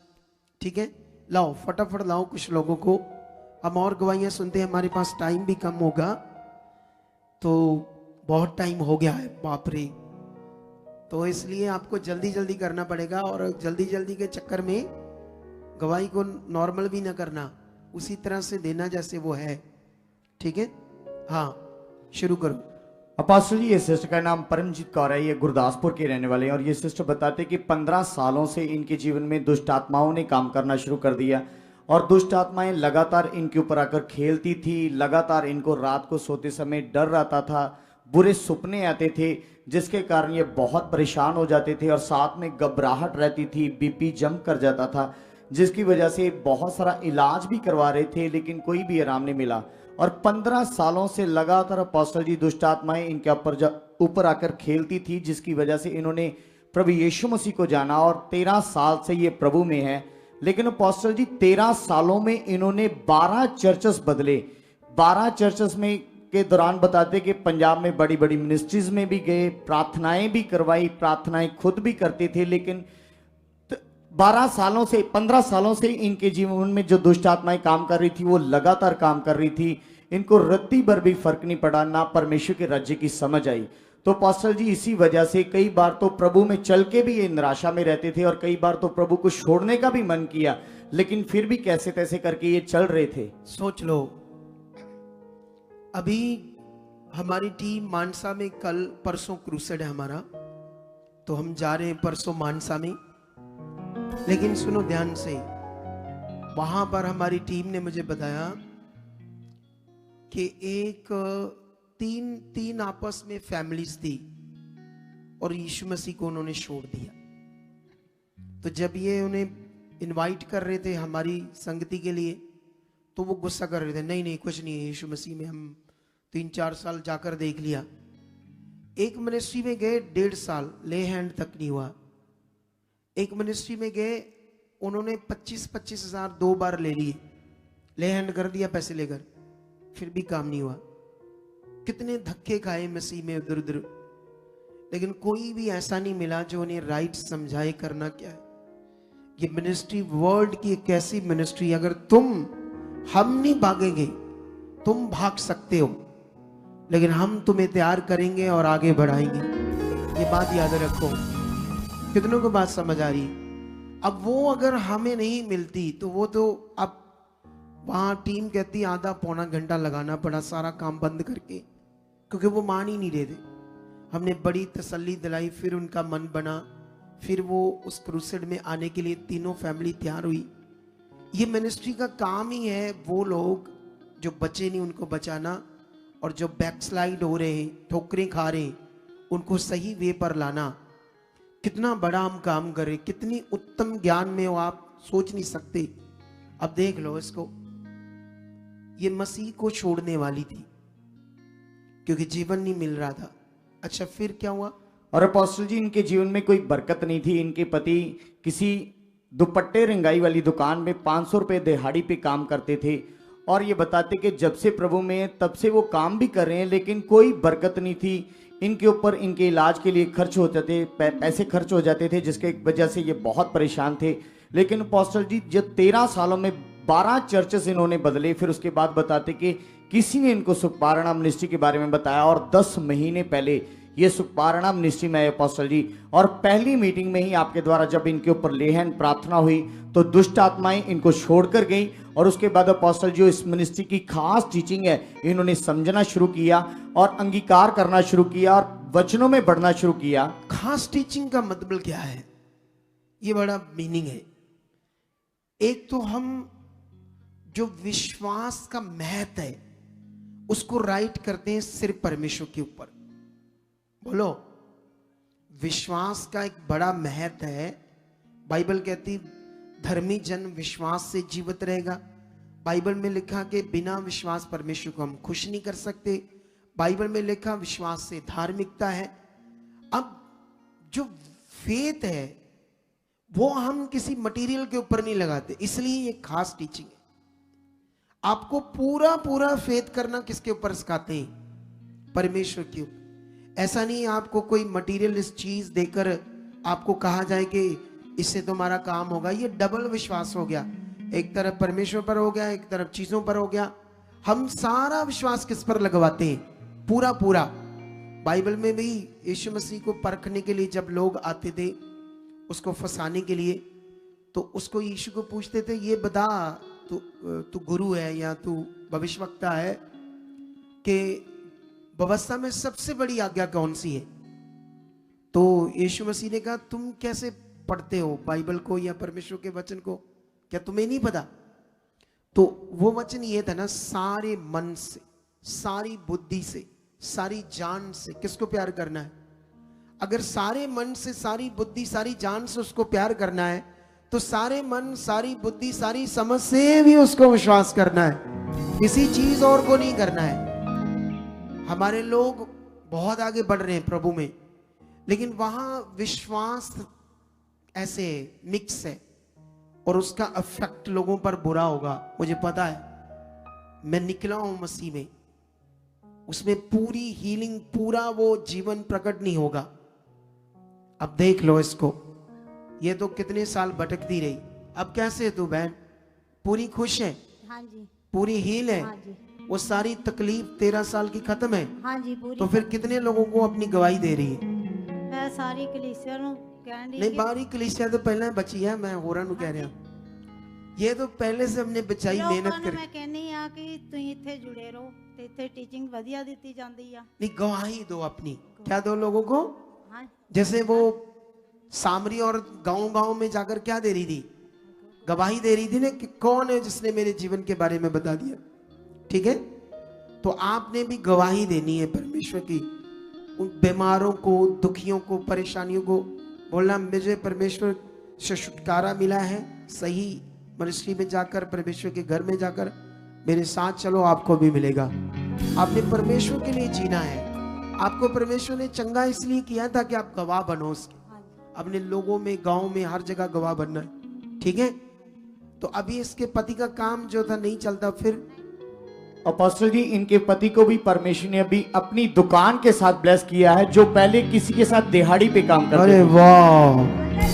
ठीक है? लाओ फटाफट लाओ कुछ लोगों को, हम और गवाहियां सुनते हैं। हमारे पास टाइम भी कम होगा, तो बहुत टाइम हो गया है, बाप रे। तो इसलिए आपको जल्दी जल्दी करना पड़ेगा, और जल्दी जल्दी के चक्कर में गवाही को नॉर्मल भी ना करना, उसी तरह से देना जैसे वो है, ठीक है? हाँ, शुरू करो। अपास्टल जी, ये सिस्टर का नाम परमजीत कौर है, ये गुरदासपुर के रहने वाले हैं, और ये सिस्टर बताते हैं कि 15 सालों से इनके जीवन में दुष्ट आत्माओं ने काम करना शुरू कर दिया, और दुष्ट आत्माएं लगातार इनके ऊपर आकर खेलती थी। लगातार इनको रात को सोते समय डर रहता था, बुरे सपने आते थे, जिसके कारण ये बहुत परेशान हो जाते थे, और साथ में घबराहट रहती थी, बीपी जम कर जाता था, जिसकी वजह से बहुत सारा इलाज भी करवा रहे थे, लेकिन कोई भी आराम नहीं मिला। और 15 सालों से लगातार अपोस्टल जी दुष्ट आत्माएं इनके ऊपर आकर खेलती थी, जिसकी वजह से इन्होंने प्रभु यीशु मसीह को जाना, और 13 साल से ये प्रभु में है। लेकिन अपोस्टल जी 13 सालों में इन्होंने 12 चर्चेस बदले। 12 चर्चेस में के दौरान बताते कि पंजाब में बड़ी बड़ी मिनिस्ट्रीज में भी गए, प्रार्थनाएं भी करवाई, प्रार्थनाएं खुद भी करते थे, लेकिन 15 सालों से इनके जीवन में जो दुष्ट आत्माएं काम कर रही थी वो लगातार काम कर रही थी। इनको रत्ती भर भी फर्क नहीं पड़ा, ना परमेश्वर के राज्य की समझ आई। तो पास्टर जी इसी वजह से कई बार तो प्रभु में चल के भी ये निराशा में रहते थे, और कई बार तो प्रभु को छोड़ने का भी मन किया, लेकिन फिर भी कैसे तैसे करके ये चल रहे थे। सोच लो, अभी हमारी टीम मानसा में, कल परसों क्रूसेड है हमारा, तो हम जा रहे हैं परसों मानसा में। लेकिन सुनो ध्यान से, वहां पर हमारी टीम ने मुझे बताया कि एक तीन आपस में फैमिलीज थी, और यीशु मसीह को उन्होंने छोड़ दिया। तो जब ये उन्हें इनवाइट कर रहे थे हमारी संगति के लिए, तो वो गुस्सा कर रहे थे, नहीं नहीं कुछ नहीं है, यीशु मसीह में हम 3-4 साल जाकर देख लिया। एक मिनिस्ट्री में गए 1.5 साल, ले हैंड तक नहीं हुआ। एक मिनिस्ट्री में गए, उन्होंने 25-25 हजार 2 बार ले लिए, ले हैंड कर दिया पैसे लेकर, फिर भी काम नहीं हुआ। कितने धक्के खाए मसीह में उधर उधर, लेकिन कोई भी ऐसा नहीं मिला जो उन्हें राइट समझाए करना क्या है। ये मिनिस्ट्री वर्ल्ड की एक ऐसी मिनिस्ट्री, अगर हम नहीं भागेंगे, तुम भाग सकते हो, लेकिन हम तुम्हें तैयार करेंगे और आगे बढ़ाएंगे। ये बात याद रखो। कितनों को बात समझ आ रही है? अब वो अगर हमें नहीं मिलती, तो वो तो अब वहां टीम कहती आधा पौना घंटा लगाना पड़ा सारा काम बंद करके, क्योंकि वो मान ही नहीं रहे थे। हमने बड़ी तसल्ली दिलाई, फिर उनका मन बना, फिर वो उस क्रूसेड में आने के लिए तीनों फैमिली तैयार हुई। ये मिनिस्ट्री का काम ही है वो लोग जो बचे नहीं उनको बचाना, और जो बैकस्लाइड हो रहे हैं, ठोकरें खा रहे हैं, उनको सही वे पर लाना। कितना बड़ा हम काम कर रहे, कितनी उत्तम ज्ञान में हो आप सोच नहीं सकते। अब देख लो इसको, ये मसीह को छोड़ने वाली थी क्योंकि जीवन नहीं मिल रहा था। अच्छा फिर क्या हुआ? और अपोस्टल जी, इनके जीवन में कोई बरकत नहीं थी। इनके पति किसी दुपट्टे रंगाई वाली दुकान में 500 रुपए दिहाड़ी पे काम करते थे, और ये बताते कि जब से प्रभु में तब से वो काम भी कर रहे हैं, लेकिन कोई बरकत नहीं थी इनके ऊपर। इनके इलाज के लिए खर्च होते थे, पैसे खर्च हो जाते थे, जिसके वजह से ये बहुत परेशान थे। लेकिन अपोस्टल जी, जब 13 सालों में 12 चर्चेस इन्होंने बदले, फिर उसके बाद बताते कि किसी ने इनको सुखपारणा मिनिस्ट्री के बारे में बताया, और 10 महीने पहले ये सुखपारणा मिनिस्ट्री में आए अपोस्टल जी। और पहली मीटिंग में ही आपके द्वारा जब इनके ऊपर लेहन प्रार्थना हुई तो दुष्ट आत्माएं इनको छोड़कर गई, और उसके बाद अपोस्टल जी इस मिनिस्ट्री की खास टीचिंग है इन्होंने समझना शुरू किया और अंगीकार करना शुरू किया और वचनों में बढ़ना शुरू किया। खास टीचिंग का मतलब क्या है? ये बड़ा मीनिंग है। एक तो हम जो विश्वास का महत्व है उसको राइट करते हैं सिर्फ परमेश्वर के ऊपर। बोलो, विश्वास का एक बड़ा महत्व है। बाइबल कहती धर्मी जन विश्वास से जीवित रहेगा। बाइबल में लिखा कि बिना विश्वास परमेश्वर को हम खुश नहीं कर सकते। बाइबल में लिखा विश्वास से धार्मिकता है। अब जो फेथ है वो हम किसी मटेरियल के ऊपर नहीं लगाते, इसलिए ये खास टीचिंग है। आपको पूरा पूरा फेथ करना किसके ऊपर सिखाते हैं? परमेश्वर के ऊपर। ऐसा नहीं आपको कोई मटीरियलिस्ट चीज देकर आपको कहा जाए कि इससे तुम्हारा काम होगा। ये डबल विश्वास हो गया, एक तरफ परमेश्वर पर हो गया, एक तरफ चीजों पर हो गया। हम सारा विश्वास किस पर लगवाते हैं? पूरा पूरा। बाइबल में भी यीशु मसीह को परखने के लिए जब लोग आते थे उसको फंसाने के लिए, तो उसको यीशु को पूछते थे ये बता तू गुरु है या तू भविष्यवक्ता है कि व्यवस्था में सबसे बड़ी आज्ञा कौन सी है? तो यीशु मसीह ने कहा तुम कैसे पढ़ते हो बाइबल को या परमेश्वर के वचन को, क्या तुम्हें नहीं पता? तो वो वचन ये था ना, सारे मन से, सारी बुद्धि से, सारी जान से किसको प्यार करना है? अगर सारे मन से, सारी बुद्धि, सारी जान से उसको प्यार करना है तो सारे मन, सारी बुद्धि, सारी समझ से भी उसको विश्वास करना है, किसी चीज और को नहीं करना है। हमारे लोग बहुत आगे बढ़ रहे हैं प्रभु में, लेकिन वहां विश्वास ऐसे मिक्स है और उसका इफेक्ट लोगों पर बुरा होगा। मुझे पता है, मैं निकला हूं मसीह में, उसमें पूरी हीलिंग, पूरा वो जीवन प्रकट नहीं होगा। अब देख लो इसको, ये तो कितने साल भटकती रही, अब कैसे है तू बहन? पूरी खुश है? हाँ जी। पूरी हील है? हाँ जी। वो सारी तकलीफ 13 साल की खत्म है? हाँ जी पूरी। तो फिर कितने लोगों को अपनी गवाही दे रही है? मैं सारी कलीसिया ਨੂੰ ਕਹਿਣ ਦੀ नहीं, बारी कलीसिया तो पहले बची है, मैं होरा नु कह रहा। ये तो पहले से हमने बचाई मेहनत कर। मैं कहनी आ कि ਤੁਸੀਂ ਇੱਥੇ ਜੁੜੇ ਰਹੋ ਤੇ ਇੱਥੇ ਟੀਚਿੰਗ ਵਧੀਆ ਦਿੱਤੀ ਜਾਂਦੀ ਆ। नहीं, गवाही दो अपनी। क्या दो लोगों को? हाँ। जैसे वो सामरी और गांव-गांव में जाकर क्या दे रही थी? गवाही दे रही थी ना कि कौन है जिसने मेरे जीवन के बारे में बता दिया। ठीक है, तो आपने भी गवाही देनी है परमेश्वर की। उन बीमारों को, दुखियों को, परेशानियों को बोलना मुझे परमेश्वर से छुटकारा मिला है। सही मिनिस्ट्री में जाकर, परमेश्वर के घर में जाकर मेरे साथ चलो, आपको भी मिलेगा। आपने परमेश्वर के लिए जीना है। आपको परमेश्वर ने चंगा इसलिए किया था कि आप गवाह बनो उसके, अपने लोगों में, गांव में, हर जगह गवाह बनना है। ठीक है, तो अभी इसके पति का काम जो था नहीं चलता। फिर अपोस्टल जी, इनके पति को भी परमेश्वर ने अभी अपनी दुकान के साथ ब्लेस किया है, जो पहले किसी के साथ दिहाड़ी पे काम करते थे। अरे वाह,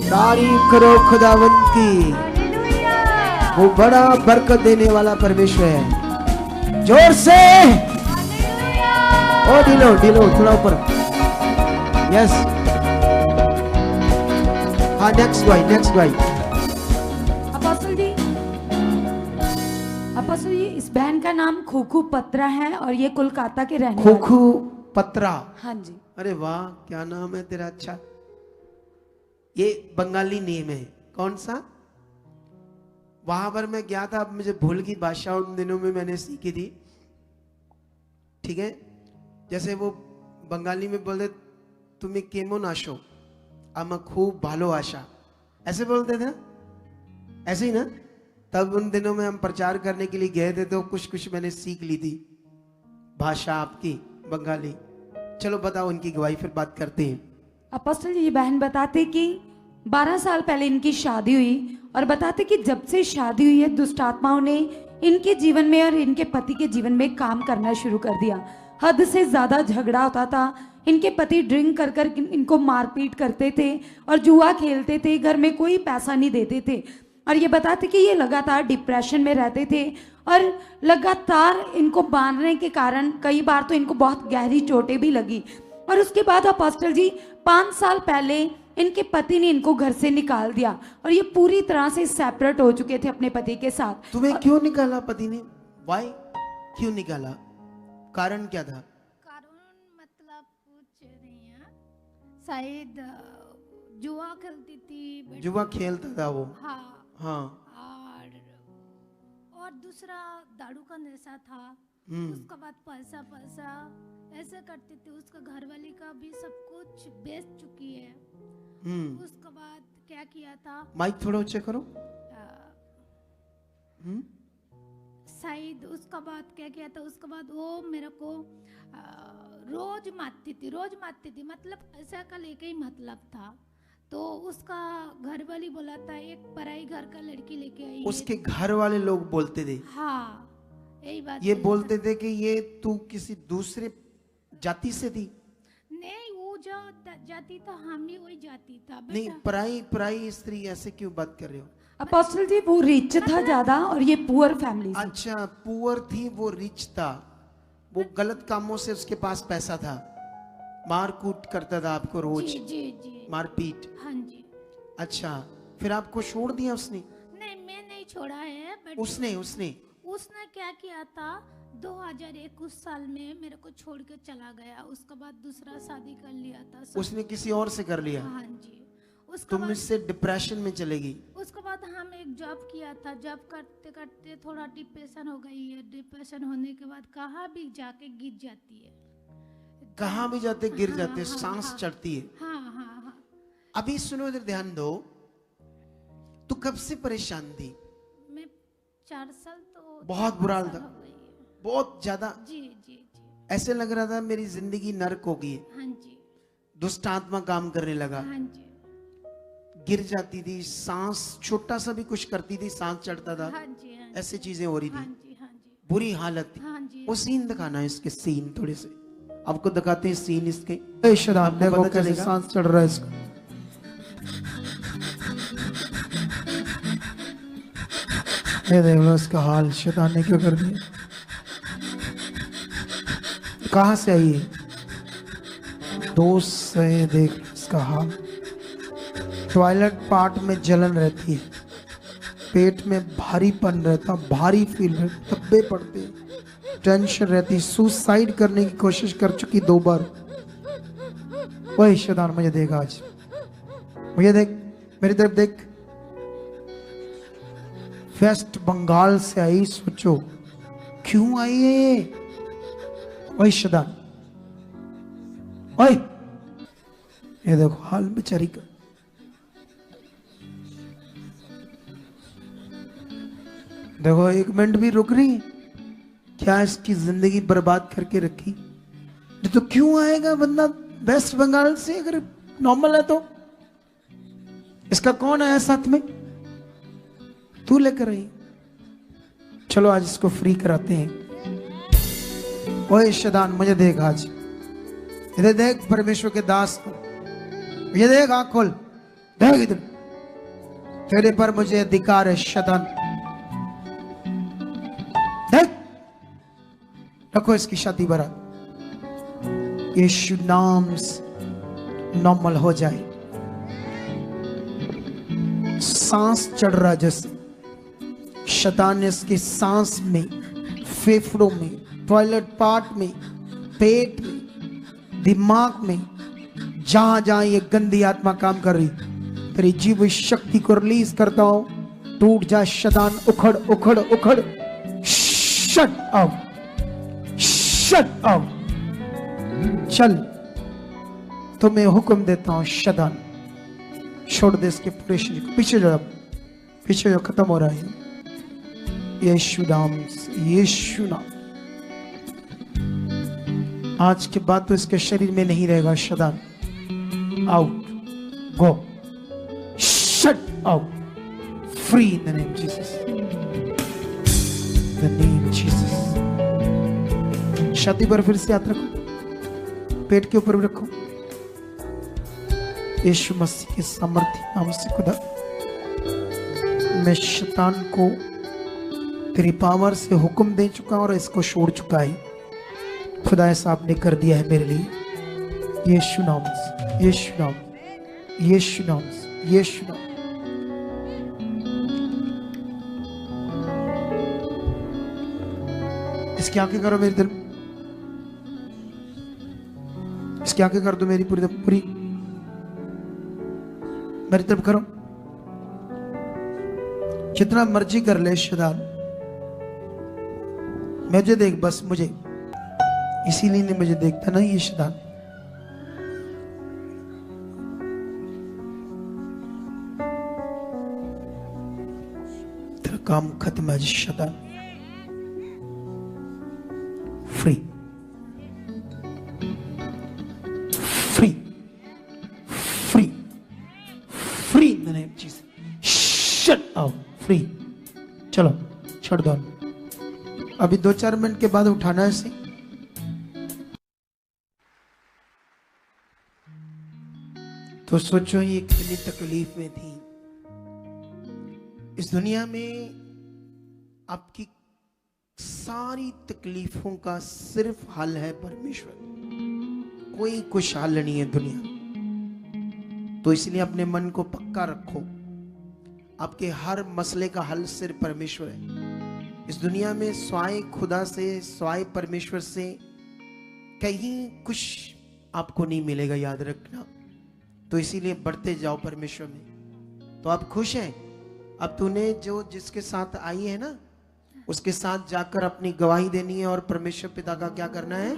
तारीफ करो खुदावंत की। वो बड़ा बरकत देने वाला परमेश्वर है। जोर से ओ ढीलो ढीलो, थोड़ा ऊपर। यस, हाँ, next guide, next guide. Apostle ji, apostle का नाम खुखू पत्रा है और ये कोलकाता के रहने वाले। खोखू पत्रा। हाँ जी। अरे वाह, क्या नाम है तेरा। अच्छा, ये बंगाली नेम है। कौन सा? वहां पर मैं गया था, अब मुझे भूल गई भाषा, उन दिनों में मैंने सीखी थी। ठीक है, जैसे वो बंगाली में बोलते तुम्हें केमन आशो, आमा खूब भालो आशा, ऐसे बोलते थे ना, ऐसे ही ना। तब उन दिनों में हम प्रचार करने के लिए गए थे, तो कुछ कुछ मैंने सीख ली थी भाषा आपकी बंगाली। चलो बताओ इनकी गवाही, फिर बात करते हैं। अपोस्टल जी, ये बहन बताते कि 12 साल पहले इनकी शादी हुई और बताते कि जब से शादी हुई है दुष्ट आत्माओं ने इनके जीवन में और इनके पति के जीवन में काम करना शुरू कर दिया। हद से ज्यादा झगड़ा होता था। इनके पति ड्रिंक कर कर इनको मारपीट करते थे और जुआ खेलते थे, घर में कोई पैसा नहीं देते थे। और ये बताते कि ये लगातार डिप्रेशन में रहते थे और लगातार इनको मारने के कारण कई बार तो इनको बहुत गहरी चोटें भी लगी। और उसके बाद अपोस्टल जी 5 साल पहले इनके पति ने इनको घर से निकाल दिया और ये पूरी तरह से सेपरेट हो चुके थे अपने पति के साथ। तुम्हें क्यों निकाला पति ने? वाई, क्यों निकाला? कारण क्या था? कारण मतलब कुछ नहीं है, शायद जुआ खेलती थी। जुआ खेलता था वो। हाँ हाँ। और दूसरा दारू का नशा था। उसके बाद पैसा ऐसे करती थी। उसका घरवाली का भी सब कुछ बेच चुकी है। उसके बाद क्या किया था, माइक थोड़ा ऊंचा करो। शायद उसका बाद क्या किया था, उसके बाद वो मेरे को रोज मारती थी। मतलब पैसा का लेके ही मतलब था। तो उसका घर वाली बोला था एक पराई घर का लड़की लेके आई। उसके घर वाले लोग बोलते थे? हाँ, यही बात। ये बोलते थे कि ये तू किसी दूसरे जाति से थी? नहीं, वो जो जाति था हम ही वही जाति था। नहीं, पराई स्त्री, ऐसे क्यों बात कर रहे हो? अपोस्टल जी वो रिच था ज्यादा और ये पुअर फैमिली से। अच्छा, पुअर थी, वो रिच था। वो गलत कामों से उसके पास पैसा था, मार कूट करता था आपको रोज। जी मारपीट। हाँ जी। अच्छा, फिर आपको छोड़ दिया उसने? नहीं, मैं नहीं छोड़ा है, बट उसने क्या किया था 2021 साल में मेरे को छोड़ के चला गया। उसके बाद दूसरा शादी कर लिया था। उसने किसी और से कर लिया? हाँ जी। तुम इससे डिप्रेशन में चलेगी। उसके बाद हम एक जॉब किया था। जॉब करते करते थोड़ा डिप्रेशन हो गई है। डिप्रेशन होने के बाद कहाँ भी जाके गिर जाती है। कहाँ भी जाते गिर जाते, सांस चढ़ती है। हाँ। अभी सुनो, इधर ध्यान दो। तू कब से परेशान थी? मैं 4 साल तो बहुत बुरा हाल था, बहुत ज्यादा। जी। ऐसे लग रहा था मेरी जिंदगी नर्क हो गई है। हाँ जी। दुष्ट आत्मा काम करने लगा। हाँ जी। गिर जाती थी, सांस छोटा सा भी कुछ करती थी सांस चढ़ता था। हाँ जी। ऐसी चीजें हो रही थी। हाँ जी। बुरी हालत थी। हाँ जी। वो सीन दिखाना है, इसके सीन थोड़े से आपको दिखाते हैं सीन इसके। देखो कैसे सांस चढ़ रहा है इसका। ये देख लो इसका हाल, शैतान ने क्यों कर दिया। कहां से आई है? दोस्त से। देख इसका हाल। टॉयलेट पार्ट में जलन रहती है, पेट में भारीपन रहता, भारी फील रहता, धब्बे पड़ते, टेंशन रहती, सुसाइड करने की कोशिश कर चुकी 2 बार। वही शैतान मुझे देख, आज मुझे देख, मेरी तरफ देख। वेस्ट बंगाल से आई, सोचो क्यों आई है ये। वही शैतान, वही। ये देखो हाल बेचारी का। देखो 1 मिनट भी रुक रही, क्या इसकी जिंदगी बर्बाद करके रखी। तो क्यों आएगा बंदा वेस्ट बंगाल से, अगर नॉर्मल है तो? इसका कौन आया साथ में? तू लेकर आई। चलो आज इसको फ्री कराते हैं। ओए शैतान मुझे देख, आज इधर देख, परमेश्वर के दास को ये देख, आंख खोल, देख इधर, तेरे पर मुझे अधिकार है शैतान। देख, रखो इसकी शादी बारात, यीशु नाम से नॉर्मल हो जाए। सांस चढ़ रहा जैसे, शैतान ने इसकी सांस में फेफड़ों में, टॉयलेट पार्ट में, पेट में, दिमाग में, जहां जहां ये गंदी आत्मा काम कर रही, तेरी जीव शक्ति को रिलीज करता हूं। टूट जा शैतान, उखड़ उखड़ उखड़, शट आउट, शट आउट। चल, तुम्हें हुक्म देता हूं शैतान, छोड़ दे इसके पूरे शरीर को। पीछे जो, पीछे जो खत्म हो रहा है, यीशु नाम, यीशु नाम। आज के बाद तो इसके शरीर में नहीं रहेगा शैतान। Out, go, shut out, free in the name Jesus, the name Jesus. छाती पर फिर से हाथ रखो, पेट के ऊपर भी रखो। यीशु मसीह के सामर्थ्य नाम से खुदा, मैं शैतान को तेरी पावर से हुक्म दे चुका और इसको छोड़ चुका है। खुदा ऐसा आपने कर दिया है मेरे लिए। यीशु नाम से, यीशु नाम, यीशु नाम से, यीशु नाम। इसकी आंखें करो मेरी तरफ, इसकी आंखें कर दो मेरी पूरी पूरी, मेरी तरफ करो। जितना मर्जी कर ले शैतान, मुझे देख, बस मुझे, इसीलिए नहीं मुझे देखता ना ये शैतान। तेरा काम खत्म है शैतान। Free, free, free, free in the name Jesus. Shut out, free. चलो छोड़ दो, अभी 2-4 मिनट के बाद उठाना है इसे। तो सोचो ये कितनी तकलीफ में थी। इस दुनिया में आपकी सारी तकलीफों का सिर्फ हल है परमेश्वर, कोई कुछ हल नहीं है दुनिया। तो इसलिए अपने मन को पक्का रखो, आपके हर मसले का हल सिर्फ परमेश्वर है। इस दुनिया में स्वाय खुदा से, स्वाय परमेश्वर से कहीं कुछ आपको नहीं मिलेगा, याद रखना। तो इसीलिए बढ़ते जाओ परमेश्वर में। तो आप खुश हैं? अब तूने जो जिसके साथ आई है ना, उसके साथ जाकर अपनी गवाही देनी है और परमेश्वर पिता का क्या करना है,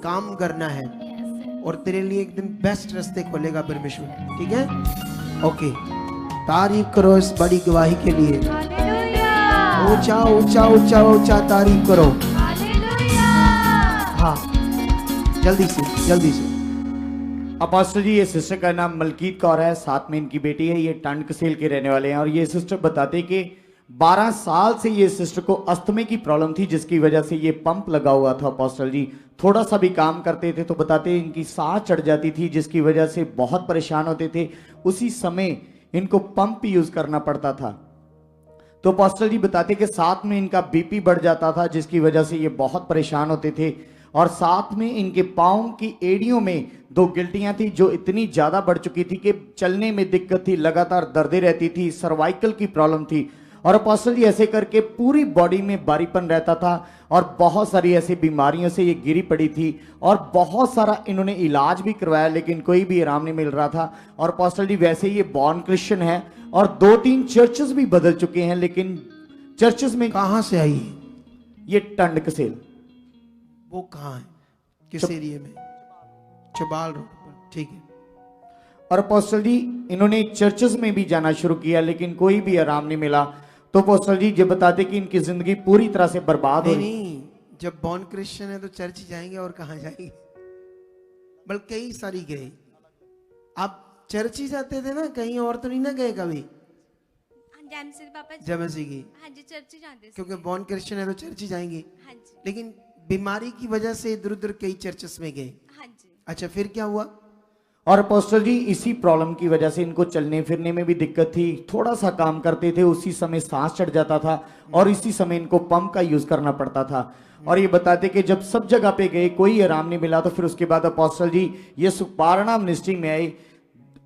काम करना है। और तेरे लिए एक दिन बेस्ट रास्ते खोलेगा परमेश्वर, ठीक है? ओके, तारीफ करो इस बड़ी गवाही के लिए। ऊंचा ऊंचा ऊंचा ऊंचा तारीफ करो। हाँ, जल्दी से जल्दी से। अपोस्टल जी, ये सिस्टर का नाम मलकीत कौर है, साथ में इनकी बेटी है। ये टंड कसेल के रहने वाले हैं। और ये सिस्टर बताते कि 12 साल से ये सिस्टर को अस्थमे की प्रॉब्लम थी, जिसकी वजह से ये पंप लगा हुआ था। अपोस्टल जी थोड़ा सा भी काम करते थे तो बताते इनकी सांस चढ़ जाती थी, जिसकी वजह से बहुत परेशान होते थे। उसी समय इनको पंप यूज करना पड़ता था। तो अपोस्टल जी बताते कि साथ में इनका बीपी बढ़ जाता था, जिसकी वजह से ये बहुत परेशान होते थे। और साथ में इनके पाँव की एड़ियों में 2 गिल्टियां थी जो इतनी ज्यादा बढ़ चुकी थी कि चलने में दिक्कत थी, लगातार दर्दें रहती थी, सर्वाइकल की प्रॉब्लम थी। और अपोस्टल जी ऐसे करके पूरी बॉडी में भारीपन रहता था और बहुत सारी ऐसी बीमारियों से ये गिरी पड़ी थी। और बहुत सारा इन्होंने इलाज भी करवाया, लेकिन कोई भी आराम नहीं मिल रहा था। और अपोस्टल जी वैसे ये बॉर्न क्रिश्चियन है और 2-3 चर्चेस भी बदल चुके हैं, लेकिन चर्चेस में कहां से आई है ये टंड कसेल, वो कहाँ है, किस एरिया में? चबाल रोड पर, ठीक है। और अपोस्टल जी इन्होंने चर्चेस में भी जाना शुरू किया, लेकिन कोई भी आराम नहीं मिला। तो अपोस्टल जी जब बताते कि इनकी जिंदगी पूरी तरह से बर्बाद हुई। नहीं, जब बॉर्न क्रिश्चियन है तो चर्च जाएंगे और कहाँ जाएंगे? बल्कि कई सारी गए। आप चर्च ही जाते थे ना, कहीं और तो नहीं ना गए कभी? जमसी की, हाँ जी, चर्च जाते थे। क्योंकि बॉर्न क्रिश्चियन है तो चर्च ही जाएंगे। हाँ जी, लेकिन बीमारी की वजह से इधर उधर कई चर्चेस में गए। हाँ जी। अच्छा, फिर क्या हुआ? और अपोस्टल जी इसी प्रॉब्लम की वजह से इनको चलने फिरने में भी दिक्कत थी। थोड़ा सा काम करते थे उसी समय सांस चढ़ जाता था और इसी समय इनको पंप का यूज करना पड़ता था। और ये बताते कि जब सब जगह पे गए कोई आराम नहीं मिला, तो फिर उसके बाद अपोस्टल जी ये सुपारणा मिनिस्ट्री में आए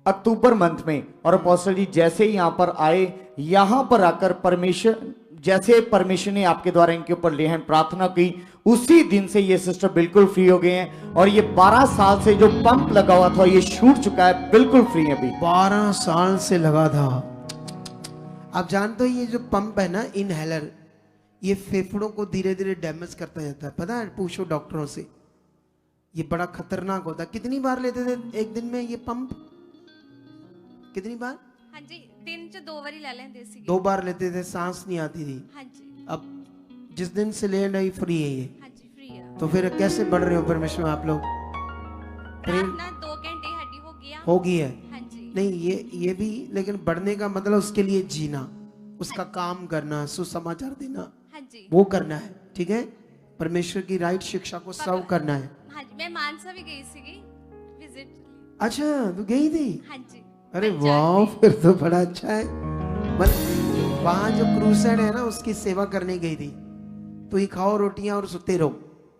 अक्टूबर मंथ में। और अपोस्टल जी जैसे ही यहाँ पर आए, यहाँ पर आकर परमेश्वर जैसे परमेश्वर ने आपके द्वारा इनके ऊपर ले हैं प्रार्थना की, उसी दिन से ये सिस्टर बिल्कुल फ्री हो गए हैं और ये 12 साल से जो पंप लगा हुआ था ये छूट चुका है, बिल्कुल फ्री है अभी। 12 साल से लगा था। आप जानते हो ये जो पंप है ना, इनहेलर, ये फेफड़ों को धीरे धीरे डैमेज करता जाता है, पता है? पूछो डॉक्टरों से, ये बड़ा खतरनाक होता है। कितनी बार लेते थे एक दिन में ये पंप? कितनी बार? हाँ जी, दिन च 2 बारी ले लेंदे सी। 2 बार लेते थे, सांस नहीं आती थी। हाँ जी। अब जिस दिन से ले रही फ्री है ये, हाँ जी, फ्री है। तो फिर कैसे बढ़ रहे हो परमेश्वर आप लोग? प्रार्थना 2 घंटे हड्डी हो गया। होगी है? हाँ जी। नहीं, ये भी, लेकिन बढ़ने का मतलब उसके लिए जीना, उसका काम करना, सुसमाचार देना, हाँ जी। वो करना है, ठीक है? परमेश्वर की राइट शिक्षा को सर्व करना है। हाँ जी, मैं मानसा भी गई सी विजिट। अच्छा, तू गई थी? हाँ जी। अरे वाह, फिर तो बड़ा अच्छा है। वहां जो क्रूसेड है ना, उसकी सेवा करने गई थी। तो ही खाओ रोटियां और सुते रहो।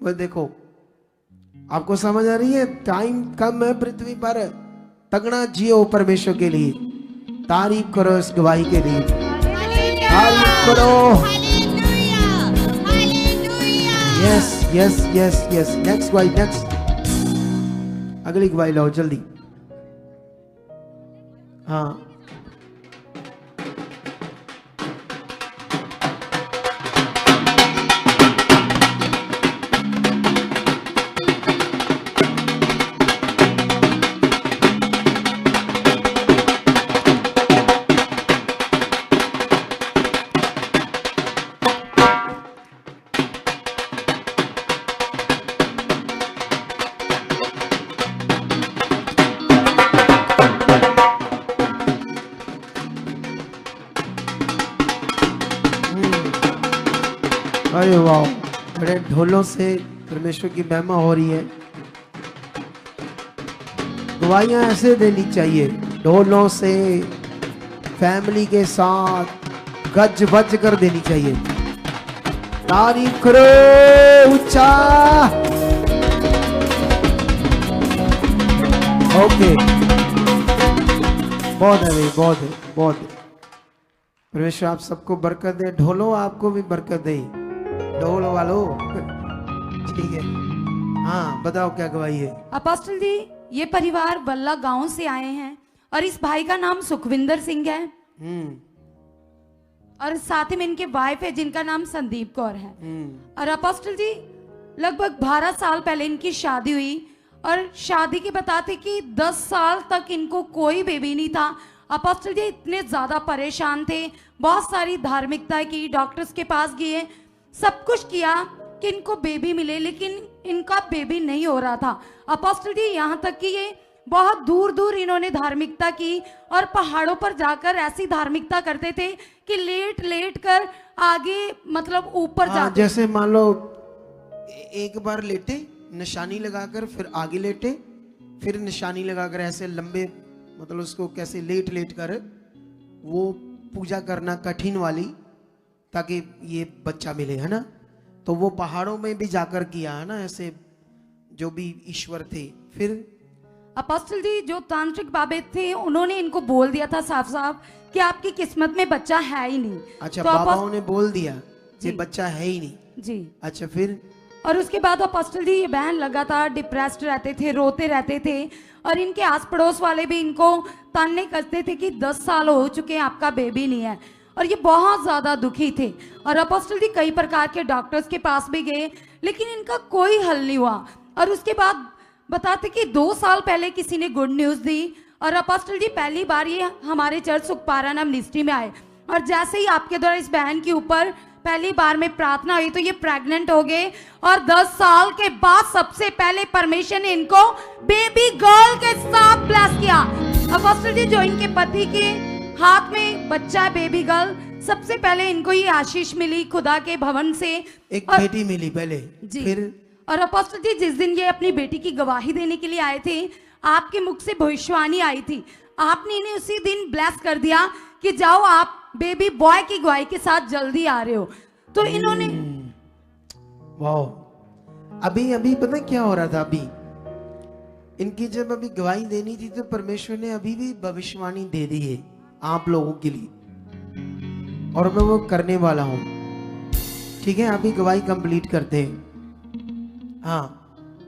बस देखो, आपको समझ आ रही है? टाइम कम है पृथ्वी पर, तगड़ा जियो परमेश्वर के लिए। तारीफ करो इस गवाही के लिए, तारीफ करो। Yes yes yes yes. Next गवाही, नेक्स्ट, अगली गवाही लाओ जल्दी। हाँ, अरे वाह, बड़े ढोलों से परमेश्वर की महिमा हो रही है। गवाहियां ऐसे देनी चाहिए, ढोलों से, फैमिली के साथ गज बज कर देनी चाहिए। तारीफ करो ऊंचा। ओके, बहुत है भाई, बहुत है, बहुत है। परमेश्वर आप सबको बरकत दे। ढोलो आपको भी बरकत दे, ढोल वालो। ठीक है, हाँ बताओ क्या गवाही है? अपोस्टल जी, ये परिवार बल्ला गांव से आए हैं और इस भाई का नाम सुखविंदर सिंह है और साथ ही में इनके वाइफ है जिनका नाम संदीप कौर है। और अपोस्टल जी, लगभग 12 साल पहले इनकी शादी हुई और शादी के बताते कि 10 साल तक इनको कोई बेबी नहीं था। अपोस्टल जी इतने ज्यादा परेशान थे, बहुत सारी धार्मिकता की, डॉक्टर्स के पास गए, सब कुछ किया कि इनको बेबी मिले, लेकिन इनका बेबी नहीं हो रहा था। अपोस्टल जी यहाँ तक कि ये बहुत दूर दूर इन्होंने धार्मिकता की और पहाड़ों पर जाकर ऐसी धार्मिकता करते थे कि लेट लेट कर आगे मतलब ऊपर जाते। जैसे मान लो एक बार लेटे, निशानी लगाकर, फिर आगे लेटे, फिर निशानी लगाकर, ऐसे लंबे, मतलब उसको कैसे लेट लेट कर वो पूजा करना कठिन वाली, ताकि ये बच्चा मिले, है ना? तो वो पहाड़ों में भी जाकर किया है ना, ऐसे जो भी ईश्वर थे। फिर अपोस्टल जी जो तांत्रिक बाबे थे उन्होंने इनको बोल दिया था साफ साफ कि आपकी किस्मत में बच्चा है ही नहीं। अच्छा, तो बाबाओं ने बोल दिया कि बच्चा है ही नहीं जी। अच्छा, फिर? और उसके बाद अपोस्टल जी ये बहन लगातार डिप्रेस्ड रहते थे, रोते रहते थे और इनके आस पड़ोस वाले भी इनको ताने करते थे कि 10 साल हो चुके हैं, आपका बेबी नहीं है। और ये बहुत ज्यादा दुखी थे और अपोस्टल जी कई प्रकार के डॉक्टर्स के पास भी गए, लेकिन इनका कोई हल नहीं हुआ। और उसके बाद बताते कि 2 साल पहले किसी ने गुड न्यूज दी और अपोस्टल जी पहली बार ये हमारे चर्च सुखपारा नाम मिनिस्ट्री में आए और जैसे ही आपके द्वारा इस बहन के ऊपर पहली बार में प्रार्थना हुई तो ये प्रेग्नेंट हो गए और 10 साल के बाद सबसे पहले परमेश्वर ने इनको बेबी गर्ल के साथ ब्लेस किया। अपोस्टल जी जो इनके पति के हाथ में बच्चा है, बेबी गर्ल, सबसे पहले इनको ये आशीष मिली खुदा के भवन से, एक बेटी मिली पहले जी। फिर? और अपोस्टल जी जिस दिन ये अपनी बेटी की गवाही देने के लिए आए थे, आपके मुख से भविष्यवाणी आई थी, आपने इन्हें उसी दिन ब्लेस कर दिया कि जाओ आप बेबी बॉय की गवाही के साथ जल्दी आ रहे हो। तो इन्होंने वाह, अभी पता है क्या हो रहा था? अभी इनकी जब अभी गवाही देनी थी तो परमेश्वर ने अभी भी भविष्यवाणी दे दी है आप लोगों के लिए। और मैं वो करने वाला हूं। ठीक है, अभी गवाही कंप्लीट करते हैं। हाँ,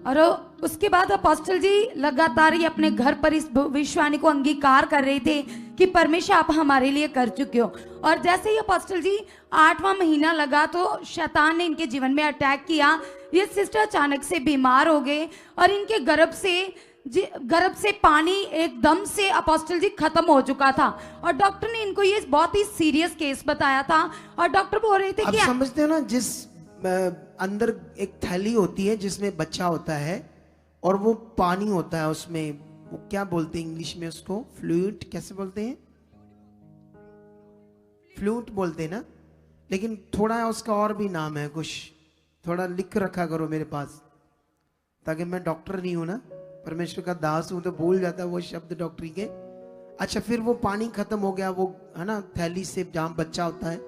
और उसके बाद अपोस्टल जी लगातार ही अपने घर पर इस भविष्यवाणी को अंगीकार कर रहे थे कि परमेश्वर आप हमारे लिए कर चुके हो। और जैसे ही अपोस्टल जी 8वां महीना लगा तो शैतान ने इनके जीवन में अटैक किया। ये सिस्टर अचानक से बीमार हो गए और इनके गर्भ से पानी एकदम से अपोस्टल जी खत्म हो चुका था। और डॉक्टर ने इनको ये बहुत ही सीरियस केस बताया था। और डॉक्टर बोल रहे थे आप कि समझते हो ना, जिस अंदर एक थैली होती है जिसमें बच्चा होता है और वो पानी होता है उसमें, वो क्या बोलते हैं इंग्लिश में उसको? फ्लूइड, कैसे बोलते हैं? फ्लूइड बोलते हैं ना, लेकिन थोड़ा उसका और भी नाम है कुछ, थोड़ा लिख रखा करो मेरे पास, ताकि मैं डॉक्टर नहीं हूं ना, परमेश्वर का दास हूं तो भूल जाता है वो शब्द डॉक्टरी के। अच्छा, फिर वो पानी खत्म हो गया, वो है ना थैली से जहां बच्चा होता है।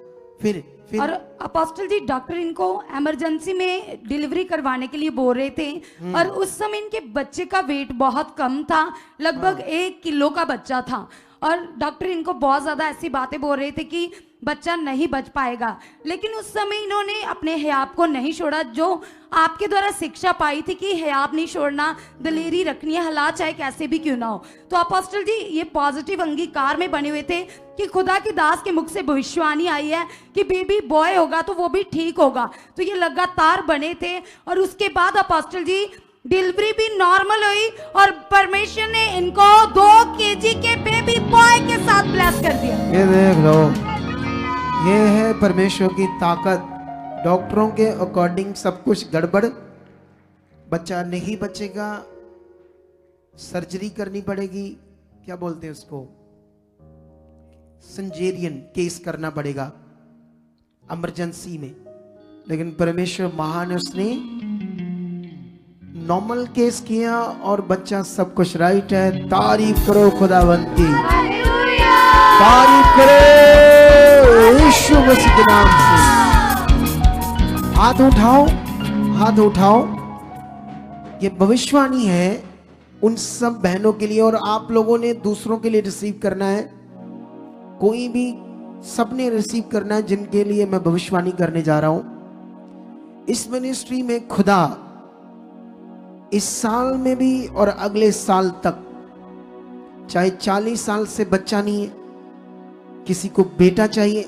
फिर और अपोस्टल जी डॉक्टर इनको इमरजेंसी में डिलीवरी करवाने के लिए बोल रहे थे। और उस समय इनके बच्चे का वेट बहुत कम था, लगभग 1 किलो का बच्चा था। और डॉक्टर इनको बहुत ज्यादा ऐसी बातें बोल रहे थे कि बच्चा नहीं बच पाएगा। लेकिन उस समय इन्होंने अपने हयाब को नहीं छोड़ा, जो आपके द्वारा शिक्षा पाई थी कि हयाब नहीं छोड़ना, दलेरी रखनी है, हालात चाहे कैसे भी क्यों ना हो। तो अपोस्टल जी ये पॉजिटिव अंगीकार में बने हुए थे कि खुदा के दास के मुख से भविष्यवाणी आई है कि बेबी बॉय होगा तो वो भी ठीक होगा। तो ये लगातार बने थे। और उसके बाद अपोस्टल जी डिलीवरी भी नॉर्मल हुई और परमेश्वर ने इनको 2 केजी के बेबी बॉय के साथ ब्लेस कर दिया। ये देख लो, ये है परमेश्वर की ताकत। डॉक्टरों के अकॉर्डिंग सब कुछ गड़बड़, बच्चा नहीं बचेगा, सर्जरी करनी पड़ेगी, क्या बोलते हैं उसको, संजेरियन केस करना पड़ेगा इमरजेंसी में। लेकिन परमेश्वर महान है, उसने नॉर्मल केस किया और बच्चा सब कुछ राइट है। तारीफ करो खुदावंत की, तारीफ करो यीशु मसीह के नाम से। हाथ उठाओ, हाथ उठाओ। ये भविष्यवाणी है उन सब बहनों के लिए, और आप लोगों ने दूसरों के लिए रिसीव करना है। कोई भी, सबने रिसीव करना है जिनके लिए मैं भविष्यवाणी करने जा रहा हूं। इस मिनिस्ट्री में खुदा इस साल में भी और अगले साल तक, चाहे 40 साल से बच्चा नहीं है, किसी को बेटा चाहिए,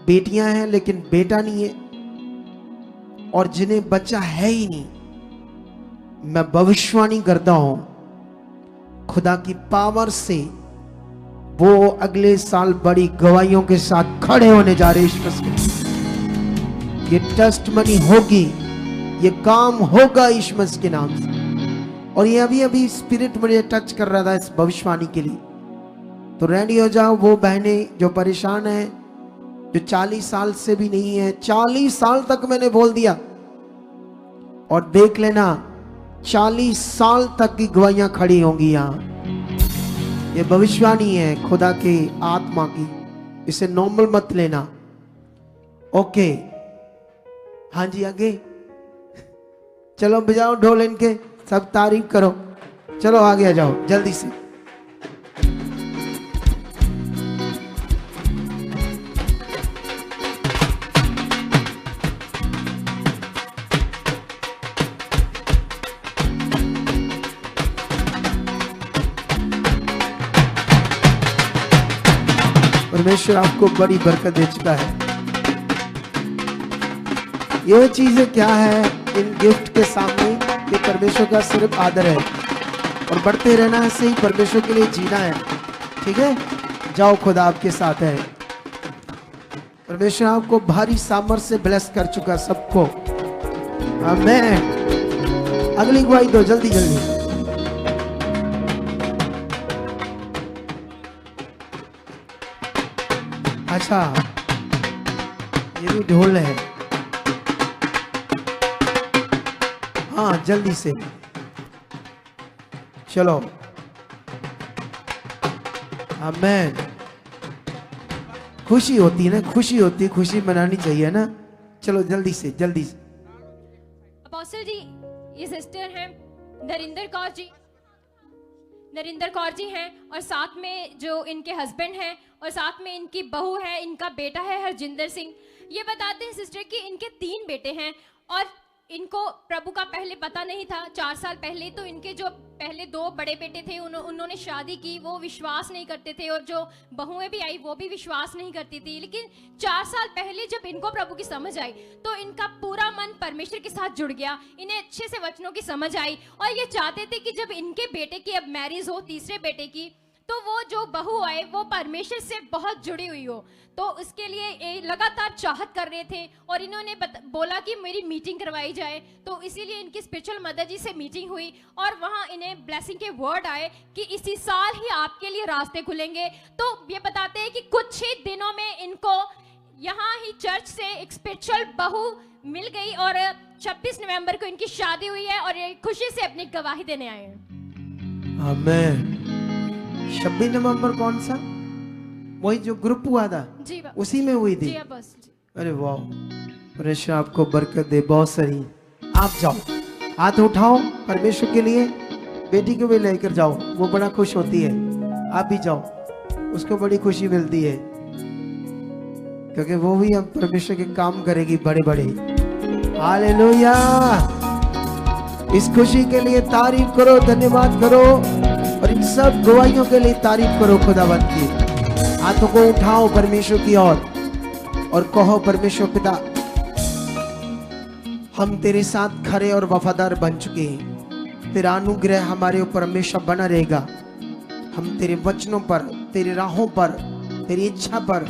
बेटियां हैं लेकिन बेटा नहीं है, और जिन्हें बच्चा है ही नहीं, मैं भविष्यवाणी करता हूं खुदा की पावर से वो अगले साल बड़ी गवाहियों के साथ खड़े होने जा रहे हैं। ये टेस्टमनी होगी, ये काम होगा यीशु मसीह के नाम से। और ये अभी अभी स्पिरिट मुझे टच कर रहा था इस भविष्यवाणी के लिए। तो रेडी हो जाओ वो बहनें जो परेशान हैं, जो 40 साल से भी नहीं है। 40 साल तक मैंने बोल दिया, और देख लेना 40 साल तक की गवाहियां खड़ी होंगी यहां। ये भविष्यवाणी है खुदा के आत्मा की, इसे नॉर्मल मत लेना। ओके, हाँ जी, आगे चलो, बजाओ ढोल इनके, सब तारीफ करो। चलो आगे आ जाओ जल्दी से। परमेश्वर आपको बड़ी बरकत दे चुका है। ये चीजें क्या है इन गिफ्ट के सामने? ये परमेश्वर का सिर्फ आदर है, और बढ़ते रहना है, सही परमेश्वर के लिए जीना है। ठीक है, जाओ, खुदा आपके साथ है। परमेश्वर आपको भारी सामर्थ से ब्लेस कर चुका सबको। आमीन। अगली गवाही दो जल्दी जल्दी। अच्छा, ये भी ढोल है। हाँ, जल्दी से चलो। आमीन। खुशी होती है ना, खुशी होती है, खुशी मनानी चाहिए ना। चलो जल्दी से जल्दी से। अपोस्टल जी, ये सिस्टर हैं नरिंदर कौर जी। नरिंदर कौर जी हैं, और साथ में जो इनके हस्बैंड हैं, और साथ में इनकी बहू है, इनका बेटा है हरजिंदर सिंह। ये बताते हैं सिस्टर कि इनके 3 बेटे हैं और इनको प्रभु का पहले पता नहीं था। 4 साल पहले तो इनके जो पहले 2 बड़े बेटे थे उन्होंने शादी की, वो विश्वास नहीं करते थे, और जो बहुएं भी आई वो भी विश्वास नहीं करती थी। लेकिन 4 साल पहले जब इनको प्रभु की समझ आई तो इनका पूरा मन परमेश्वर के साथ जुड़ गया, इन्हें अच्छे से वचनों की समझ आई, और ये चाहते थे कि जब इनके बेटे की अब मैरिज हो, तीसरे बेटे की, तो वो जो बहू आए वो परमेश्वर से बहुत जुड़ी हुई हो। तो उसके लिए ये लगातार चाहत कर रहे थे, और इन्होंने बोला कि मेरी मीटिंग करवाई जाए। तो इसीलिए इनकी स्पिरिचुअल मदर जी से मीटिंग हुई, और वहाँ इन्हें ब्लेसिंग के वर्ड आए कि इसी साल ही आपके लिए रास्ते खुलेंगे। तो ये बताते हैं कि कुछ ही दिनों में इनको यहाँ ही चर्च से एक स्पिरिचुअल बहू मिल गई, और 26 नवंबर को इनकी शादी हुई है, और ये खुशी से अपनी गवाही देने आए हैं। आमेन। 26 नवंबर कौन सा? वही जो ग्रुप हुआ था जी उसी में हुई थी। जी बस जी। अरे वाह, परमेश्वर आपको बरकत दे, बहुत सारी। आप जाओ, हाथ उठाओ परमेश्वर के लिए, बेटी को भी लेकर जाओ, वो बड़ा खुश होती है। आप भी जाओ, उसको बड़ी खुशी मिलती है, क्योंकि वो भी अब परमेश्वर के काम करेगी बड़े बड़े। हालेलुया। इस खुशी के लिए तारीफ करो, धन्यवाद करो, और इन सब गवाहियों के लिए तारीफ करो खुदावंत की। हाथों को उठाओ परमेश्वर की ओर और कहो, परमेश्वर पिता, हम तेरे साथ खरे और वफादार बन चुके हैं। तेरा अनुग्रह हमारे ऊपर हमेशा बना रहेगा। हम तेरे वचनों पर, तेरे राहों पर, तेरी इच्छा पर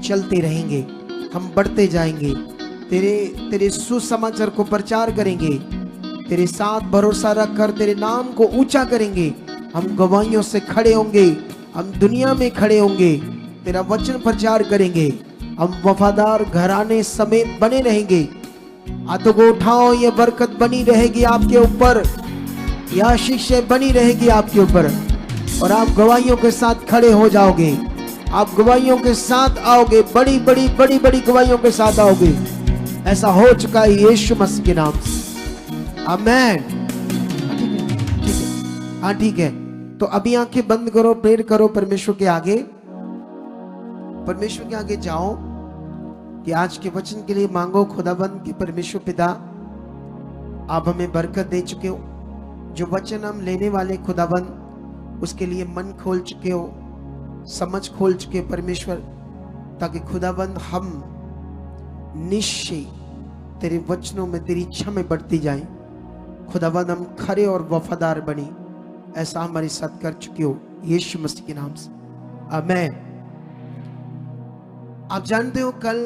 चलते रहेंगे। हम बढ़ते जाएंगे, तेरे सुसमाचार को प्रचार करेंगे, तेरे साथ भरोसा रखकर तेरे नाम को ऊंचा करेंगे। हम गवाहियों से खड़े होंगे, हम दुनिया में खड़े होंगे, तेरा वचन प्रचार करेंगे। हम वफादार घराने समेत बने रहेंगे। हाथों को उठाओ, ये बरकत बनी रहेगी आपके ऊपर, यह आशीष बनी रहेगी आपके ऊपर, और आप गवाहियों के साथ खड़े हो जाओगे। आप गवाहियों के साथ आओगे, बड़ी बड़ी बड़ी बड़ी गवाहियों के साथ आओगे। ऐसा हो चुका है यीशु मसीह के नाम से। आमेन। हाँ ठीक है, तो अभी आंखें बंद करो, प्रेयर करो परमेश्वर के आगे। परमेश्वर के आगे जाओ कि आज के वचन के लिए मांगो। खुदाबंद की परमेश्वर पिता, आप हमें बरकत दे चुके हो। जो वचन हम लेने वाले खुदाबंद, उसके लिए मन खोल चुके हो, समझ खोल चुके परमेश्वर, ताकि खुदाबंद हम निश्चय तेरे वचनों में, तेरी इच्छा में बढ़ती जाएं। खुदाबंद हम खरे और वफादार बने, ऐसा हमारे साथ कर चुके हो यीशु मसीह के नाम से। आमेन। आप जानते हो कल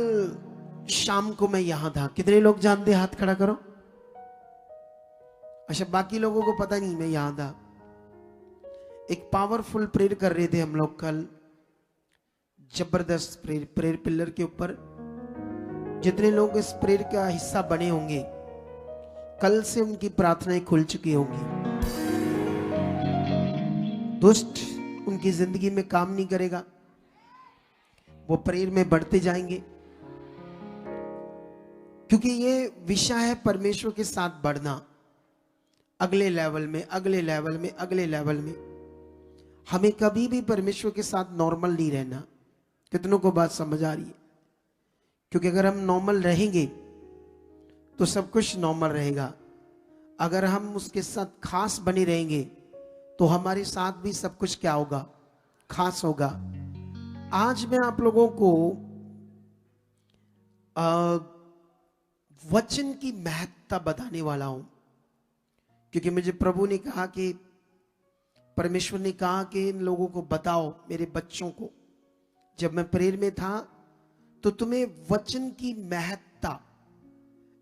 शाम को मैं यहां था। कितने लोग जानते हैं? हाथ खड़ा करो। अच्छा, बाकी लोगों को पता नहीं मैं यहां था। एक पावरफुल प्रेयर कर रहे थे हम लोग कल, जबरदस्त प्रेयर पिलर के ऊपर। जितने लोग इस प्रेयर का हिस्सा बने होंगे, कल से उनकी प्रार्थनाएं खुल चुकी होंगी। दुष्ट उनकी जिंदगी में काम नहीं करेगा, वो प्रेयर में बढ़ते जाएंगे, क्योंकि ये विषय है परमेश्वर के साथ बढ़ना, अगले लेवल में, अगले लेवल में, अगले लेवल में। हमें कभी भी परमेश्वर के साथ नॉर्मल नहीं रहना। कितनों को बात समझ आ रही है? क्योंकि अगर हम नॉर्मल रहेंगे तो सब कुछ नॉर्मल रहेगा। अगर हम उसके साथ खास बने रहेंगे तो हमारे साथ भी सब कुछ क्या होगा? खास होगा। आज मैं आप लोगों को वचन की महत्ता बताने वाला हूं, क्योंकि मुझे प्रभु ने कहा कि, परमेश्वर ने कहा कि इन लोगों को बताओ, मेरे बच्चों को। जब मैं प्रेयर में था तो तुम्हें वचन की महत्ता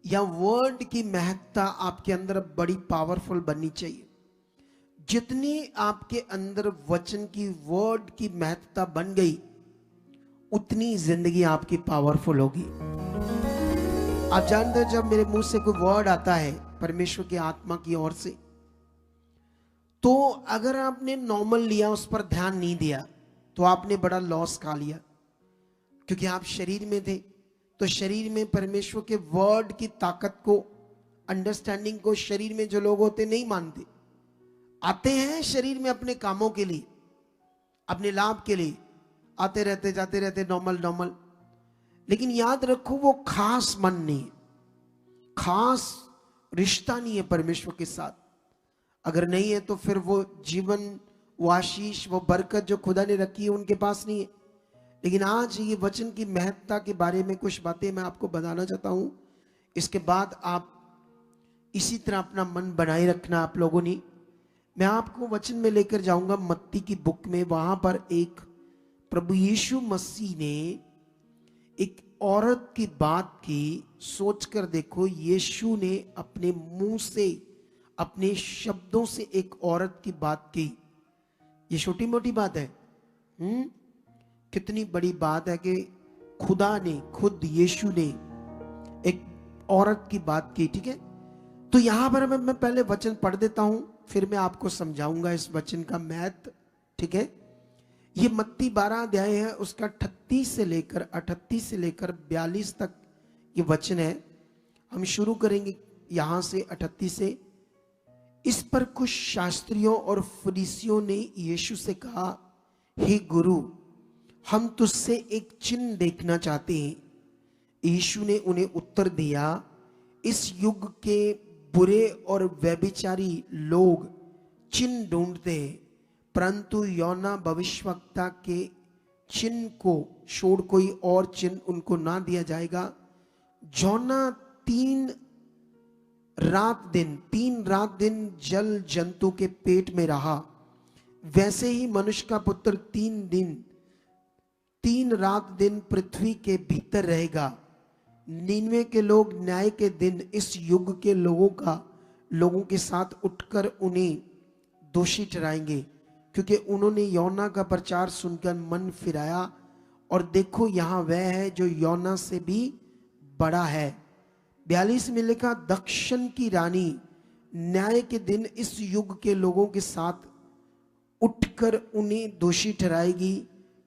या वर्ड की महत्ता आपके अंदर बड़ी पावरफुल बननी चाहिए। जितनी आपके अंदर वचन की, वर्ड की महत्ता बन गई, उतनी जिंदगी आपकी पावरफुल होगी। आप जानते हो, जब मेरे मुंह से कोई वर्ड आता है परमेश्वर की आत्मा की ओर से, तो अगर आपने नॉर्मल लिया, उस पर ध्यान नहीं दिया, तो आपने बड़ा लॉस खा लिया। क्योंकि आप शरीर में थे, तो शरीर में परमेश्वर के वर्ड की ताकत को, अंडरस्टैंडिंग को शरीर में जो लोग होते नहीं मानते। आते हैं शरीर में अपने कामों के लिए, अपने लाभ के लिए, आते रहते जाते रहते, नॉर्मल नॉर्मल। लेकिन याद रखो वो खास मन नहीं है, खास रिश्ता नहीं है परमेश्वर के साथ। अगर नहीं है तो फिर वो जीवन, वो आशीष, वो बरकत जो खुदा ने रखी है उनके पास नहीं है। लेकिन आज ये वचन की महत्ता के बारे में कुछ बातें मैं आपको बताना चाहता हूं। इसके बाद आप इसी तरह अपना मन बनाए रखना आप लोगों ने। मैं आपको वचन में लेकर जाऊंगा मत्ती की बुक में। वहां पर एक प्रभु यीशु मसीह ने एक औरत की बात की। सोचकर देखो, यीशु ने अपने मुंह से, अपने शब्दों से एक औरत की बात की। ये छोटी मोटी बात है? कितनी बड़ी बात है कि खुदा ने, खुद यीशु ने एक औरत की बात की। ठीक है, तो यहां पर मैं पहले वचन पढ़ देता हूं, फिर मैं आपको समझाऊंगा इस वचन का महत्व। ठीक है, ये मत्ती 12 अध्याय है, उसका 38 से लेकर 42 तक ये वचन है। हम शुरू करेंगे यहां से 38 से। इस पर कुछ शास्त्रियों और फरीसियों ने यीशु से कहा, हे गुरु, हम तुझसे एक चिन्ह देखना चाहते हैं। यीशु ने उन्हें उत्तर दिया, इस युग के बुरे और व्यभिचारी लोग चिन्ह ढूंढते हैं, परंतु योना भविष्यवक्ता के चिन्ह को छोड़ कोई और चिन्ह उनको ना दिया जाएगा। जोना 3 रात दिन जल जंतु के पेट में रहा, वैसे ही मनुष्य का पुत्र 3 रात दिन पृथ्वी के भीतर रहेगा। नीनवे के लोग न्याय के दिन इस युग के लोगों के साथ उठकर उन्हें दोषी ठहराएंगे, क्योंकि उन्होंने योना का प्रचार सुनकर मन फिराया, और देखो यहाँ वह है जो योना से भी बड़ा है। 42 में लिखा, दक्षिण की रानी न्याय के दिन इस युग के लोगों के साथ उठकर उन्हें दोषी ठहराएगी,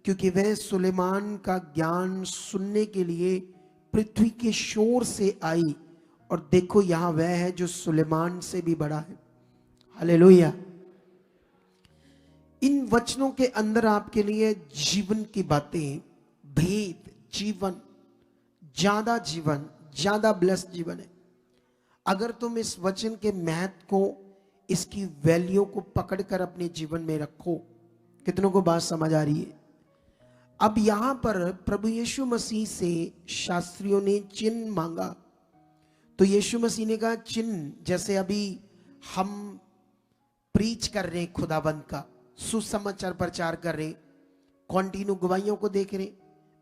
क्योंकि वह सुलेमान का ज्ञान सुनने के लिए पृथ्वी के शोर से आई, और देखो यहाँ वह है जो सुलेमान से भी बड़ा है। हालेलुया। इन वचनों के अंदर आपके लिए जीवन की बातें, भेद, जीवन, ज्यादा ब्लेस्ड जीवन है। अगर तुम इस वचन के महत्व को, इसकी वैल्यू को पकड़कर अपने जीवन में रखो। कितनों को बात समझ आ रही है? अब यहां पर प्रभु यीशु मसीह से शास्त्रियों ने चिन्ह मांगा, तो यीशु मसीह ने कहा चिन्ह, जैसे अभी हम प्रीच कर रहे हैं, खुदाबंद का सुसमाचार प्रचार कर रहे, कॉन्टिन्यू गवाहियों को देख रहे,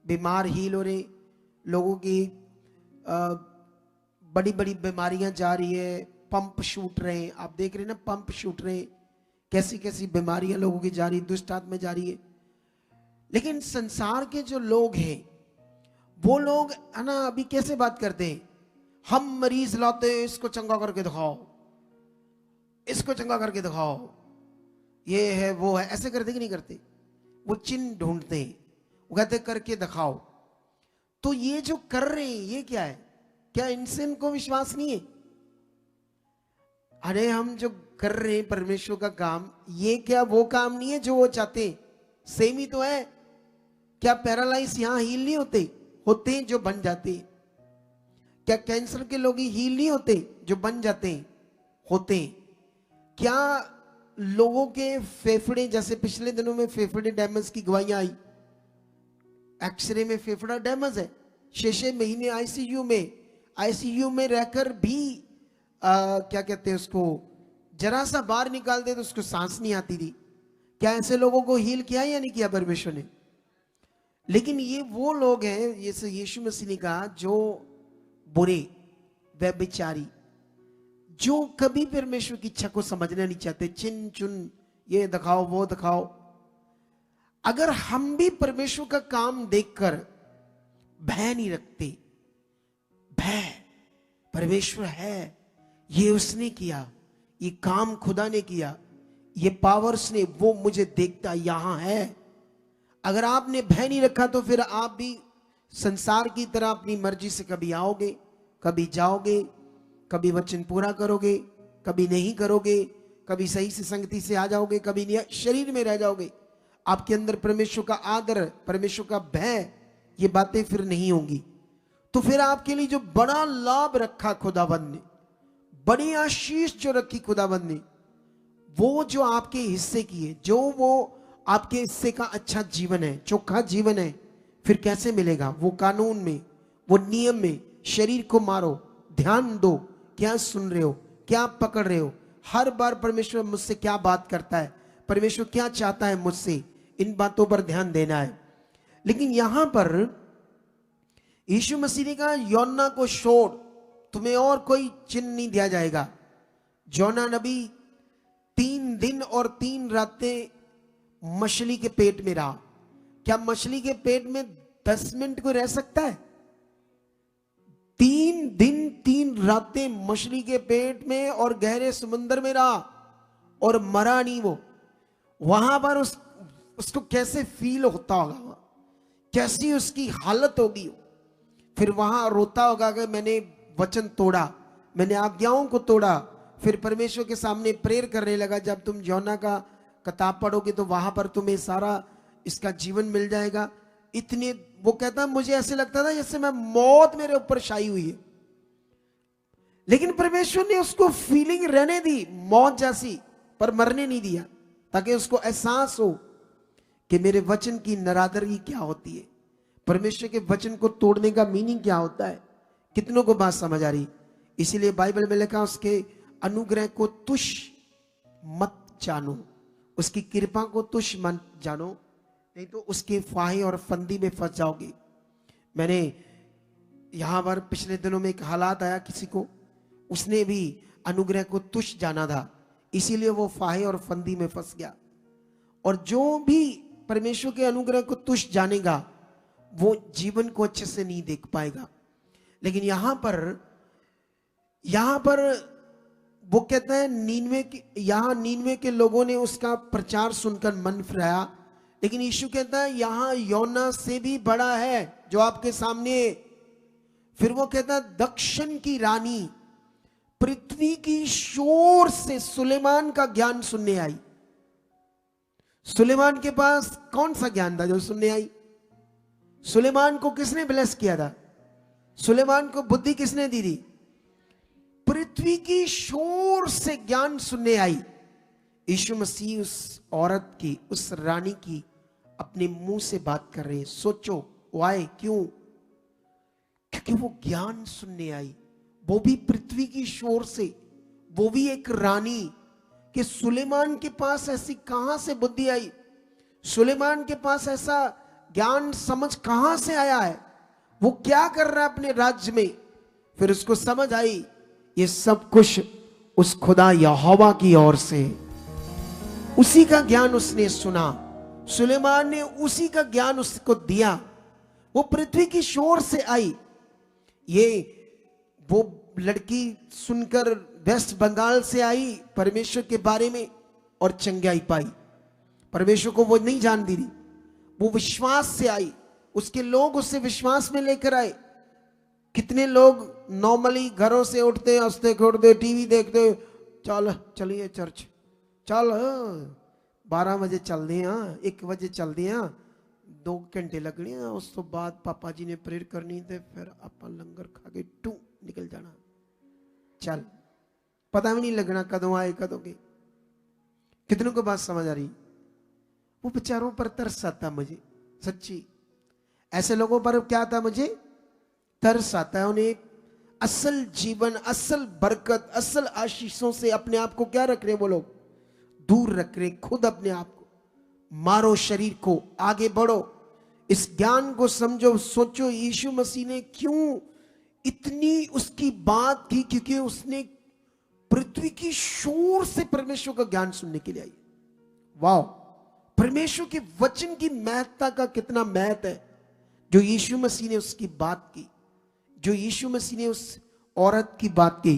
बीमार हील हो रहे, लोगों की बड़ी बड़ी बीमारियां जा रही है, पंप छूट रहे हैं। आप देख रहे हैं ना, पंप छूट रहे हैं, कैसी कैसी बीमारियां लोगों की जा रही, दुष्ट आत्मा जा रही है। लेकिन संसार के जो लोग हैं, वो लोग है ना, अभी कैसे बात करते हैं, हम मरीज लाते हैं, इसको चंगा करके दिखाओ, इसको चंगा करके दिखाओ, ये है वो है, ऐसे करते कि नहीं करते? वो चिन्ह ढूंढते हैं, वो कहते करके दिखाओ। तो ये जो कर रहे हैं, ये क्या है? क्या इनसे इनको विश्वास नहीं है? अरे हम जो कर रहे हैं परमेश्वर का काम, ये क्या वो काम नहीं है जो वो चाहते? सेम ही तो है। क्या पैरालाइज यहां हील नहीं होते हैं जो बन जाते हैं? क्या कैंसर के लोग ही हील नहीं होते जो बन जाते हैं? होते हैं। क्या लोगों के फेफड़े, जैसे पिछले दिनों में फेफड़े डैमेज की गवाहियां आई, एक्सरे में फेफड़ा डैमेज है, 6 महीने आईसीयू में रहकर भी क्या कहते हैं उसको, जरा सा बाहर निकाल दे तो उसको सांस नहीं आती थी। क्या ऐसे लोगों को हील किया या नहीं किया परमेश्वर ने? लेकिन ये वो लोग हैं, जैसे यीशु मसीह ने कहा, जो बुरे, व्यभिचारी, जो कभी परमेश्वर की इच्छा को समझना नहीं चाहते, चिन्ह चुन, ये दिखाओ वो दिखाओ। अगर हम भी परमेश्वर का काम देखकर भय नहीं रखते, भय, परमेश्वर है, ये उसने किया, ये काम खुदा ने किया, ये पावर्स ने, वो मुझे देखता यहां है। अगर आपने भय नहीं रखा तो फिर आप भी संसार की तरह अपनी मर्जी से कभी आओगे, कभी जाओगे, कभी वचन पूरा करोगे, कभी नहीं करोगे, कभी सही से संगति से आ जाओगे, कभी नहीं, शरीर में रह जाओगे। आपके अंदर परमेश्वर का आदर, परमेश्वर का भय, ये बातें फिर नहीं होंगी। तो फिर आपके लिए जो बड़ा लाभ रखा खुदाबंद ने, बड़ी आशीष जो रखी खुदाबंद ने, वो जो आपके हिस्से की है, जो वो आपके हिस्से का अच्छा जीवन है, चोखा जीवन है, फिर कैसे मिलेगा? वो कानून में, वो नियम में। शरीर को मारो, ध्यान दो, क्या सुन रहे हो, क्या पकड़ रहे हो। हर बार परमेश्वर मुझसे क्या बात करता है, परमेश्वर क्या चाहता है मुझसे, इन बातों पर ध्यान देना है। लेकिन यहां पर यीशु मसीह ने कहा, योना को छोड़, तुम्हें और कोई चिन्ह नहीं दिया जाएगा। योना नबी 3 दिन और 3 रातें मछली के पेट में रहा। क्या मछली के पेट में 10 मिनट को रह सकता है? 3 दिन 3 रातें मछली के पेट में और गहरे समुद्र में रहा और मरा नहीं वो। वहां पर उसको कैसे फील होता होगा, कैसी उसकी हालत होगी। फिर वहां रोता होगा कि मैंने वचन तोड़ा, मैंने आज्ञाओं को तोड़ा। फिर परमेश्वर के सामने प्रेयर करने लगा। जब तुम योना का किताब पढ़ोगे तो वहां पर तुम्हें सारा इसका जीवन मिल जाएगा। इतने, वो कहता, मुझे ऐसे लगता था जैसे मैं मौत मेरे ऊपर छाई हुई है। लेकिन परमेश्वर ने उसको फीलिंग रहने दी मौत जैसी, पर मरने नहीं दिया, ताकि उसको एहसास हो कि मेरे वचन की नरादरी क्या होती है, परमेश्वर के वचन को तोड़ने का मीनिंग क्या होता है। कितनों को बात समझ आ रही? इसीलिए बाइबल में लिखा, उसके अनुग्रह को तुच्छ मत जानो, उसकी कृपा को तुच्छ मत जानो, नहीं तो उसके फाहे और फंदी में फंस जाओगे। मैंने यहां पर पिछले दिनों में एक हालात आया, किसी को, उसने भी अनुग्रह को तुच्छ जाना था, इसीलिए वो फाहे और फंदी में फंस गया। और जो भी परमेश्वर के अनुग्रह को तुच्छ जानेगा वो जीवन को अच्छे से नहीं देख पाएगा। लेकिन यहां पर वो कहता है, नीनवे के लोगों ने उसका प्रचार सुनकर मन फिराया। लेकिन यीशु कहता है, यहां योना से भी बड़ा है जो आपके सामने। फिर वो कहता है, दक्षिण की रानी पृथ्वी की शोर से सुलेमान का ज्ञान सुनने आई। सुलेमान के पास कौन सा ज्ञान था जो सुनने आई? सुलेमान को किसने ब्लेस किया था? सुलेमान को बुद्धि किसने दी थी? पृथ्वी की शोर से ज्ञान सुनने आई। यीशु मसीह उस औरत की, उस रानी की अपने मुंह से बात कर रहे हैं। सोचो वाई, क्यों? क्योंकि वो ज्ञान सुनने आई, वो भी पृथ्वी की शोर से, वो भी एक रानी। कि सुलेमान के पास ऐसी कहां से बुद्धि आई, सुलेमान के पास ऐसा ज्ञान समझ कहां से आया है, वो क्या कर रहा है अपने राज्य में। फिर उसको समझ आई, ये सब कुछ उस खुदा यहोवा की ओर से, उसी का ज्ञान उसने सुना। सुलेमान ने उसी का ज्ञान उसको दिया, वो पृथ्वी की शोर से आई। ये वो लड़की सुनकर वेस्ट बंगाल से आई परमेश्वर के बारे में और चंगाई पाई। परमेश्वर को वो नहीं जानती थी, वो विश्वास से आई, उसके लोग उससे विश्वास में लेकर आए। कितने लोग नॉर्मली घरों से उठते हंसते खोड़ते टीवी देखते, चल चलिए चर्च, चल 12 बजे चल दे, 1 बजे चल दे, 2 घंटे लगने, उस तो बाद पापा जी ने प्रेयर करनी थे, फिर आप लंगर खा के टू निकल जाना। चल, पता भी नहीं लगना कदों आए कदों के। कितनों को बात समझ आ रही? वो बेचारों पर तरस आता मुझे, सच्ची। ऐसे लोगों पर क्या आता? मुझे तरस आता है। उन्हें असल जीवन, असल बरकत, असल आशीषों से अपने आप को क्या रख रहे? वो लोग दूर रख रहे। खुद अपने आप को मारो, शरीर को, आगे बढ़ो, इस ज्ञान को समझो। सोचो यीशु मसीह ने क्यों इतनी उसकी बात की, क्योंकि उसने पृथ्वी की शोर से परमेश्वर का ज्ञान सुनने के लिए आई। वाह, परमेश्वर के वचन की महत्ता का कितना महत्व है जो यीशु मसीह ने उसकी बात की, जो यीशु मसीह ने उस औरत की बात की।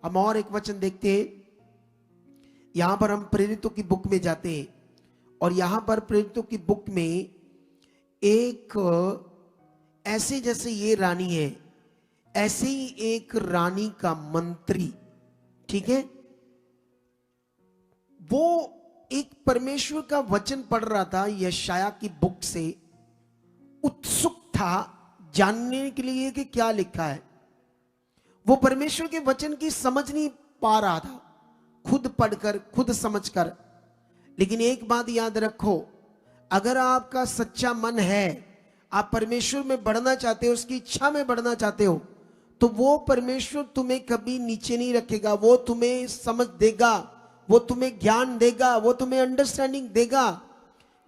हम और एक वचन देखते हैं, यहां पर हम प्रेरितों की बुक में जाते हैं और यहां पर प्रेरितों की बुक में एक ऐसे जैसे ये रानी है, ऐसे ही एक रानी का मंत्री, ठीक है, वो एक परमेश्वर का वचन पढ़ रहा था यशाया की बुक से, उत्सुक था जानने के लिए कि क्या लिखा है। वो परमेश्वर के वचन की समझ नहीं पा रहा था, खुद पढ़कर खुद समझकर। लेकिन एक बात याद रखो, अगर आपका सच्चा मन है, आप परमेश्वर में बढ़ना चाहते हो, उसकी इच्छा में बढ़ना चाहते हो, तो वो परमेश्वर तुम्हें कभी नीचे नहीं रखेगा। वो तुम्हें समझ देगा, वो तुम्हें ज्ञान देगा, वो तुम्हें अंडरस्टैंडिंग देगा।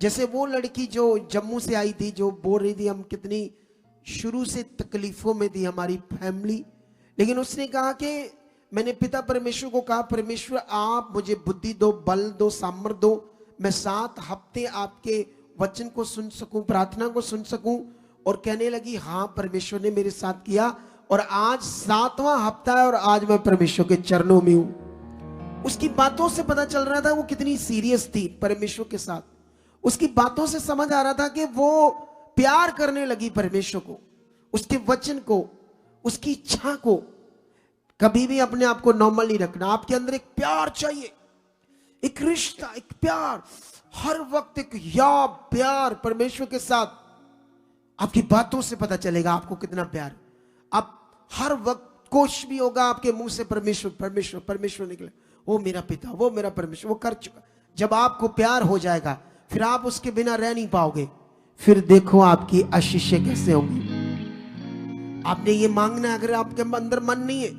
जैसे वो लड़की जो जम्मू से आई थी, जो बोल रही थी हम कितनी शुरू से तकलीफों में थी हमारी फैमिली, लेकिन उसने कहा कि मैंने पिता परमेश्वर को कहा, परमेश्वर आप मुझे बुद्धि दो, बल दो, सामर्थ दो, मैं 7 हफ्ते आपके वचन को सुन सकूं, प्रार्थना को सुन सकूं। और कहने लगी हाँ परमेश्वर ने मेरे साथ किया, और आज 7वां हफ्ता है और आज मैं परमेश्वर के चरणों में हूं। उसकी बातों से पता चल रहा था वो कितनी सीरियस थी परमेश्वर के साथ। उसकी बातों से समझ आ रहा था कि वो प्यार करने लगी परमेश्वर को, उसके वचन को, उसकी इच्छा को। कभी भी अपने आप को नॉर्मल नहीं रखना, आपके अंदर एक प्यार चाहिए, एक रिश्ता, एक प्यार, हर वक्त एक प्यार परमेश्वर के साथ। आपकी बातों से पता चलेगा आपको कितना प्यार। आप हर वक्त कुछ भी होगा आपके मुंह से परमेश्वर परमेश्वर परमेश्वर निकले, वो मेरा पिता, वो मेरा परमेश्वर, वो कर चुका। जब आपको प्यार हो जाएगा फिर आप उसके बिना रह नहीं पाओगे। फिर देखो आपकी आशीषें कैसे होंगी। आपने ये मांगना है, अगर आपके अंदर मन नहीं है,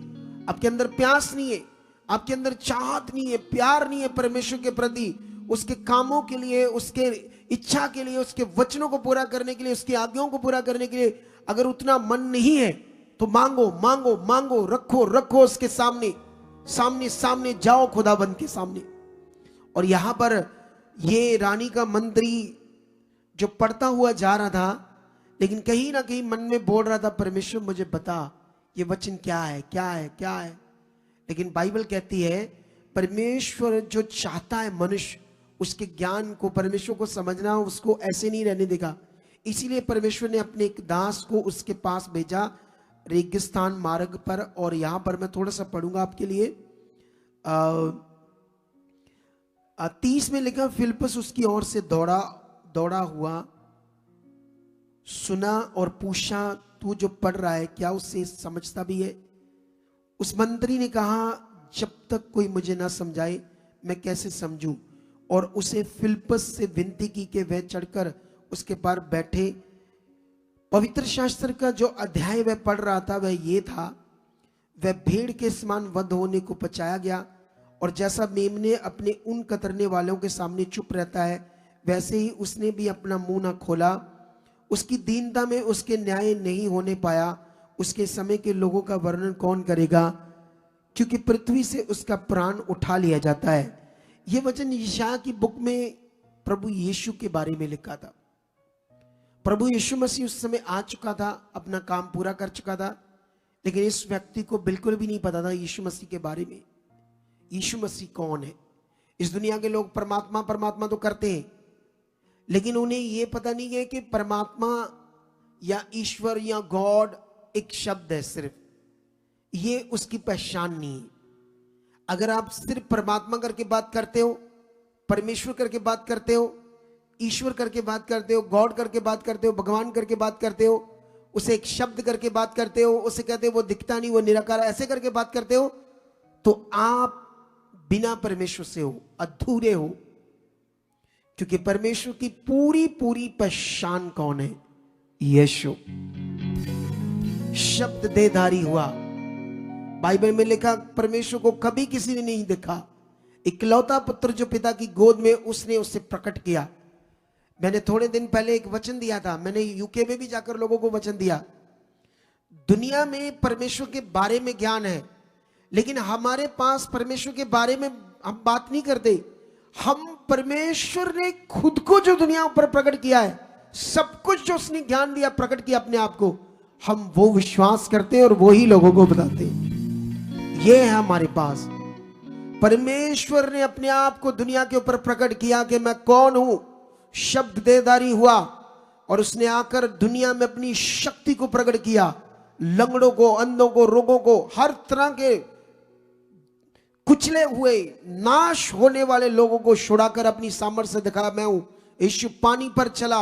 आपके अंदर प्यास नहीं है, आपके अंदर चाहत नहीं है, प्यार नहीं है परमेश्वर के प्रति, उसके कामों के लिए, उसके इच्छा के लिए, उसके वचनों को पूरा करने के लिए, उसकी आज्ञाओं को पूरा करने के लिए अगर उतना मन नहीं है, तो मांगो मांगो मांगो, रखो रखो उसके सामने, सामने सामने जाओ खुदाबंद के सामने। और यहां पर ये रानी का मंत्री जो पढ़ता हुआ जा रहा था, लेकिन कहीं ना कहीं मन में बोल रहा था परमेश्वर मुझे बता ये वचन क्या है, क्या है, क्या है। लेकिन बाइबल कहती है परमेश्वर जो चाहता है मनुष्य उसके ज्ञान को, परमेश्वर को समझना, उसको ऐसे नहीं रहने देगा। इसीलिए परमेश्वर ने अपने एक दास को उसके पास भेजा रेगिस्तान मार्ग पर। और यहां पर मैं थोड़ा सा पढ़ूंगा आपके लिए। 30 में लिखा, फिलिप्पस उसकी ओर से दौड़ा हुआ सुना और पूछा तू जो पढ़ रहा है क्या उससे समझता भी है? उस मंत्री ने कहा जब तक कोई मुझे ना समझाए मैं कैसे समझूं। और उसे फिलिप्पस से विनती की कि वह चढ़कर उसके पार बैठे। पवित्र शास्त्र का जो अध्याय वह पढ़ रहा था वह ये था, वह भेड़ के समान वध होने को पचाया गया, और जैसा मेमने अपने ऊन कतरने वालों के सामने चुप रहता है वैसे ही उसने भी अपना मुंह ना खोला। उसकी दीनता में उसके न्याय नहीं होने पाया। उसके समय के लोगों का वर्णन कौन करेगा, क्योंकि पृथ्वी से उसका प्राण उठा लिया जाता है। यह वचन यशायाह की बुक में प्रभु यीशु के बारे में लिखा था। प्रभु यीशु मसीह उस समय आ चुका था, अपना काम पूरा कर चुका था, लेकिन इस व्यक्ति को बिल्कुल भी नहीं पता था यीशु मसीह के बारे में। यीशु मसीह कौन है? इस दुनिया के लोग परमात्मा परमात्मा तो करते हैं, लेकिन उन्हें यह पता नहीं है कि परमात्मा या ईश्वर या गॉड एक शब्द है सिर्फ, ये उसकी पहचान नहीं है। अगर आप सिर्फ परमात्मा करके बात करते हो, परमेश्वर करके बात करते हो, ईश्वर करके बात करते हो, गॉड करके बात करते हो, भगवान करके बात करते हो, उसे एक शब्द करके बात करते हो, उसे कहते हो वो दिखता नहीं, वो निराकार, ऐसे करके बात करते हो, तो आप बिना परमेश्वर से हो, अधूरे हो। क्योंकि परमेश्वर की पूरी पूरी पहचान कौन है? यीशु। शब्द देहधारी हुआ। बाइबल में लिखा परमेश्वर को कभी किसी ने नहीं देखा, इकलौता पुत्र जो पिता की गोद में उसने उससे प्रकट किया। मैंने थोड़े दिन पहले एक वचन दिया था, मैंने यूके में भी जाकर लोगों को वचन दिया। दुनिया में परमेश्वर के बारे में ज्ञान है, लेकिन हमारे पास परमेश्वर के बारे में हम बात नहीं करते। हम परमेश्वर ने खुद को जो दुनिया पर प्रकट किया है, सब कुछ जो उसने ज्ञान दिया, प्रकट किया अपने आप को, हम वो विश्वास करते हैं और वो ही लोगों को बताते हैं। ये है हमारे पास। परमेश्वर ने अपने आप को दुनिया के ऊपर प्रकट किया कि मैं कौन हूं। शब्द देहधारी हुआ और उसने आकर दुनिया में अपनी शक्ति को प्रकट किया। लंगड़ों को, अंधों को, रोगों को, हर तरह के कुचले हुए नाश होने वाले लोगों को छुड़ाकर अपनी सामर्थ्य से दिखाया मैं हूं। यीशु पानी पर चला,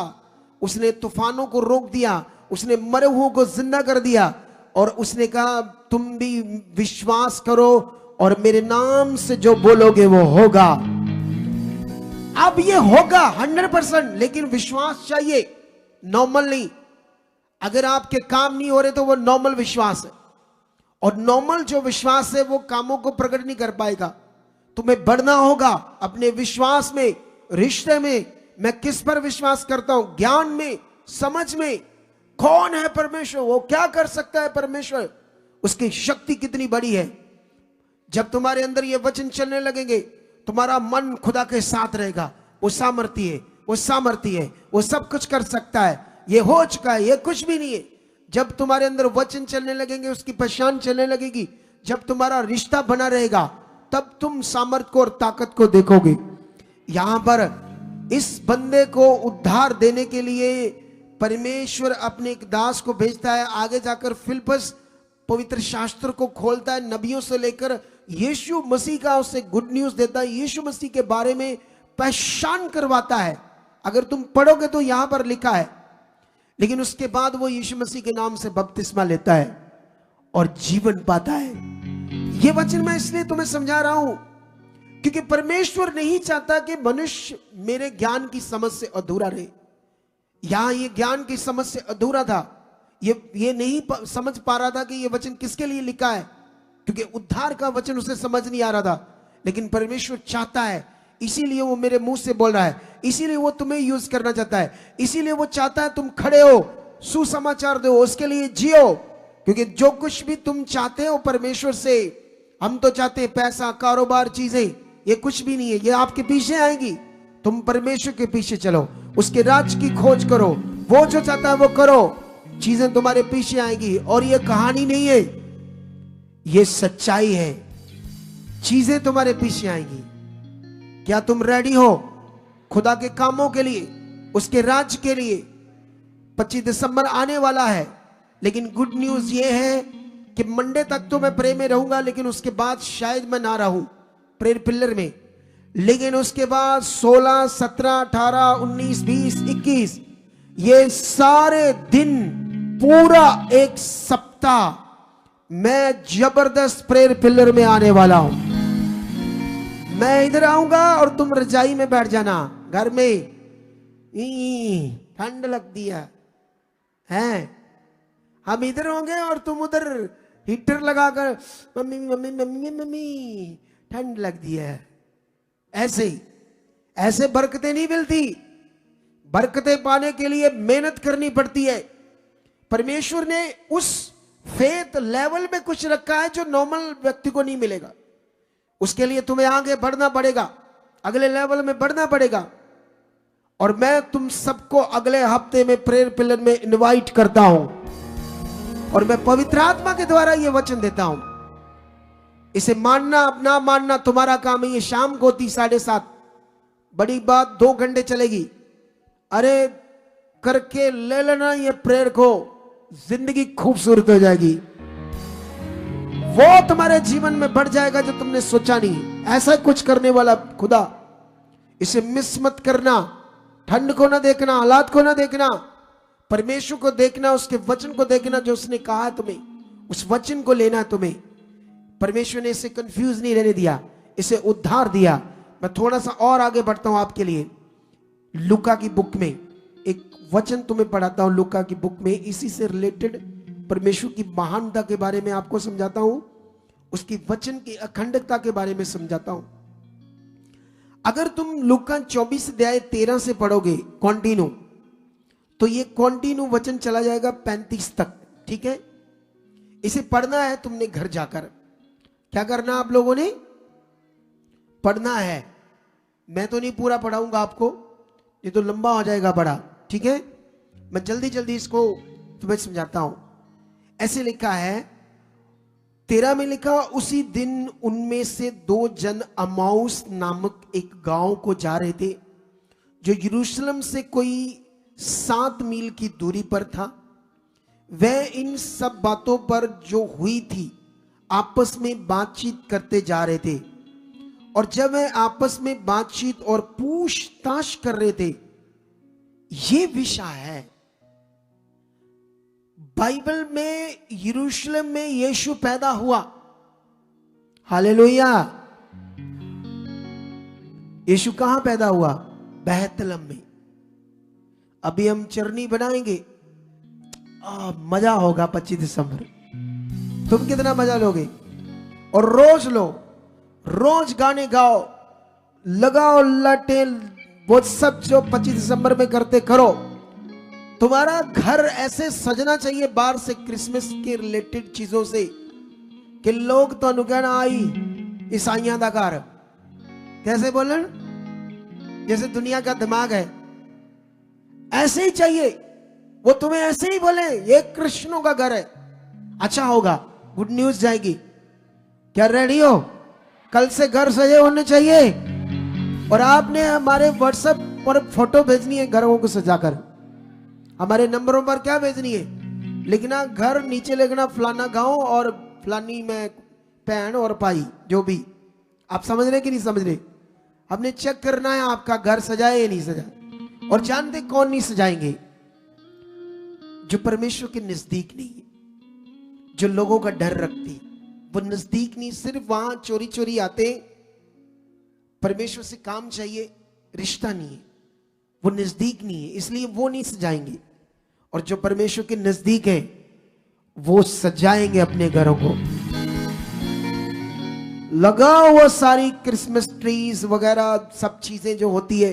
उसने तूफानों को रोक दिया, उसने मरे हुओं को जिंदा कर दिया और उसने कहा तुम भी विश्वास करो और मेरे नाम से जो बोलोगे वो होगा। अब ये होगा 100%, लेकिन विश्वास चाहिए, नॉर्मल नहीं। अगर आपके काम नहीं हो रहे तो वो नॉर्मल विश्वास है, और नॉर्मल जो विश्वास है वो कामों को प्रकट नहीं कर पाएगा। तुम्हें बढ़ना होगा अपने विश्वास में, रिश्ते में। मैं किस पर विश्वास करता हूं? ज्ञान में, समझ में। कौन है परमेश्वर, वो क्या कर सकता है परमेश्वर, उसकी शक्ति कितनी बड़ी है। जब तुम्हारे अंदर ये वचन चलने लगेंगे, तुम्हारा मन खुदा के साथ रहेगा। वो सामर्थी है, वो सामर्थी है, वो सब कुछ कर सकता है, ये हो चुका है, ये कुछ भी नहीं है। जब तुम्हारे अंदर वचन चलने लगेंगे, उसकी पहचान चलने लगेगी, जब तुम्हारा रिश्ता बना रहेगा, तब तुम सामर्थ को और ताकत को देखोगे। यहां पर इस बंदे को उद्धार देने के लिए परमेश्वर अपने एक दास को भेजता है। आगे जाकर फिलिप्पस पवित्र शास्त्र को खोलता है, नबियों से लेकर यीशु मसीह का उसे गुड न्यूज देता है, यीशु मसीह के बारे में पहचान करवाता है। अगर तुम पढ़ोगे तो यहां पर लिखा है, लेकिन उसके बाद वो यीशु मसीह के नाम से बपतिस्मा लेता है और जीवन पाता है। ये वचन मैं इसलिए तुम्हें समझा रहा हूं क्योंकि परमेश्वर नहीं चाहता कि मनुष्य मेरे ज्ञान की समझ से अधूरा रहे। यहां ये ज्ञान की समझ से अधूरा था, ये नहीं समझ पा रहा था कि ये वचन किसके लिए लिखा है, क्योंकि उद्धार का वचन उसे समझ नहीं आ रहा था। लेकिन परमेश्वर चाहता है, इसीलिए वो मेरे मुंह से बोल रहा है, इसीलिए वो तुम्हें यूज करना चाहता है, इसीलिए वो चाहता है तुम खड़े हो, सुसमाचार दो, उसके लिए जियो। क्योंकि जो कुछ भी तुम चाहते हो परमेश्वर से, हम तो चाहते हैं पैसा, कारोबार, चीजें, ये कुछ भी नहीं है, ये आपके पीछे आएगी। तुम परमेश्वर के पीछे चलो, उसके राज की खोज करो, वो जो चाहता है वो करो, चीजें तुम्हारे पीछे आएगी। और ये कहानी नहीं है, ये सच्चाई है, चीजें तुम्हारे पीछे आएंगी। क्या तुम रेडी हो खुदा के कामों के लिए, उसके राज के लिए? 25 दिसंबर आने वाला है, लेकिन गुड न्यूज ये है कि मंडे तक तो मैं प्रे में रहूंगा, लेकिन उसके बाद शायद मैं ना रहूं प्रेयर पिलर में। लेकिन उसके बाद 16, 17, 18, 19, 20, 21 ये सारे दिन, पूरा एक सप्ताह मैं जबरदस्त प्रेयर पिलर में आने वाला हूं। मैं इधर आऊंगा और तुम रजाई में बैठ जाना, घर में ठंड लगती है। हम इधर होंगे और तुम उधर हीटर लगाकर मम्मी मम्मी मम्मी मम्मी ठंड लगती है। ऐसे बरकतें नहीं मिलती। बरकतें पाने के लिए मेहनत करनी पड़ती है। परमेश्वर ने उस फेथ लेवल में कुछ रखा है जो नॉर्मल व्यक्ति को नहीं मिलेगा। उसके लिए तुम्हें आगे बढ़ना पड़ेगा, अगले लेवल में बढ़ना पड़ेगा। और मैं तुम सबको अगले हफ्ते में प्रेयर पिलर में इनवाइट करता हूं, और मैं पवित्र आत्मा के द्वारा यह वचन देता हूं। इसे मानना अपना मानना तुम्हारा काम है। ये शाम को होती 7:30, बड़ी बात 2 घंटे चलेगी। अरे करके ले लेना ये प्रेयर को, जिंदगी खूबसूरत हो जाएगी। वो तुम्हारे जीवन में बढ़ जाएगा जो तुमने सोचा नहीं। ऐसा कुछ करने वाला खुदा, इसे मिस मत करना। ठंड को ना देखना, हालात को ना देखना, परमेश्वर को देखना, उसके वचन को देखना जो उसने कहा है तुम्हें, उस वचन को लेना तुम्हें। परमेश्वर ने इसे कंफ्यूज नहीं रहने दिया, इसे उद्धार दिया। मैं थोड़ा सा और आगे बढ़ता हूं आपके लिए। लूका की बुक में एक वचन तुम्हें पढ़ाता हूं, लूका की बुक में इसी से रिलेटेड परमेश्वर की महानता के बारे में आपको समझाता हूं, उसकी वचन की अखंडता के बारे में समझाता हूं। अगर तुम लूका 24 अध्याय 13 से पढ़ोगे कॉन्टिन्यू, तो ये कॉन्टिन्यू वचन चला जाएगा 35 तक। ठीक है, इसे पढ़ना है तुमने घर जाकर। क्या करना आप लोगों ने? पढ़ना है। मैं तो नहीं पूरा पढ़ाऊंगा आपको, ये तो लंबा हो जाएगा बड़ा। ठीक है, मैं जल्दी जल्दी इसको तुम्हें समझाता हूं। ऐसे लिखा है 13 में लिखा, उसी दिन उनमें से 2 जन अमाउस नामक एक गांव को जा रहे थे, जो यरूशलेम से कोई 7 मील की दूरी पर था। वह इन सब बातों पर जो हुई थी आपस में बातचीत करते जा रहे थे। और जब वे आपस में बातचीत और पूछताछ कर रहे थे, ये विषय है बाइबल में, यरूशलेम में यीशु पैदा हुआ। हालेलुया। यीशु कहां पैदा हुआ? बैतलहम में। अभी हम चरनी बनाएंगे, मजा होगा 25 दिसंबर। तुम कितना मजा लोगे? और रोज लो, रोज गाने गाओ, लगाओ लाटें, वो सब जो 25 दिसंबर में करते करो। तुम्हारा घर ऐसे सजना चाहिए बाहर से क्रिसमस के रिलेटेड चीजों से कि लोग तो अनुगण आई ईसाइयां दा घर। कैसे बोलन? जैसे दुनिया का दिमाग है, ऐसे ही चाहिए। वो तुम्हें ऐसे ही बोले ये कृष्णों का घर है, अच्छा होगा, गुड न्यूज जाएगी। क्या रेडी हो? कल से घर सजे होने चाहिए। और आपने हमारे व्हाट्सएप पर फोटो भेजनी है घरों को सजाकर। हमारे नंबरों पर क्या भेजनी है? लिखना घर, नीचे लिखना फलाना गांव और फलानी में बहन और भाई, जो भी। आप समझ रहे कि नहीं समझ रहे? हमने चेक करना है आपका घर सजाए या नहीं सजाए। और जानते कौन नहीं सजाएंगे? जो परमेश्वर के नजदीक नहीं है, जो लोगों का डर रखती। वो नजदीक नहीं, सिर्फ वहां चोरी चोरी आते। परमेश्वर से काम चाहिए, रिश्ता नहीं है, वो नजदीक नहीं है, इसलिए वो नहीं सजाएंगे। और जो परमेश्वर के नजदीक है वो सजाएंगे अपने घरों को। लगाओ वो सारी क्रिसमस ट्रीज वगैरह सब चीजें जो होती है।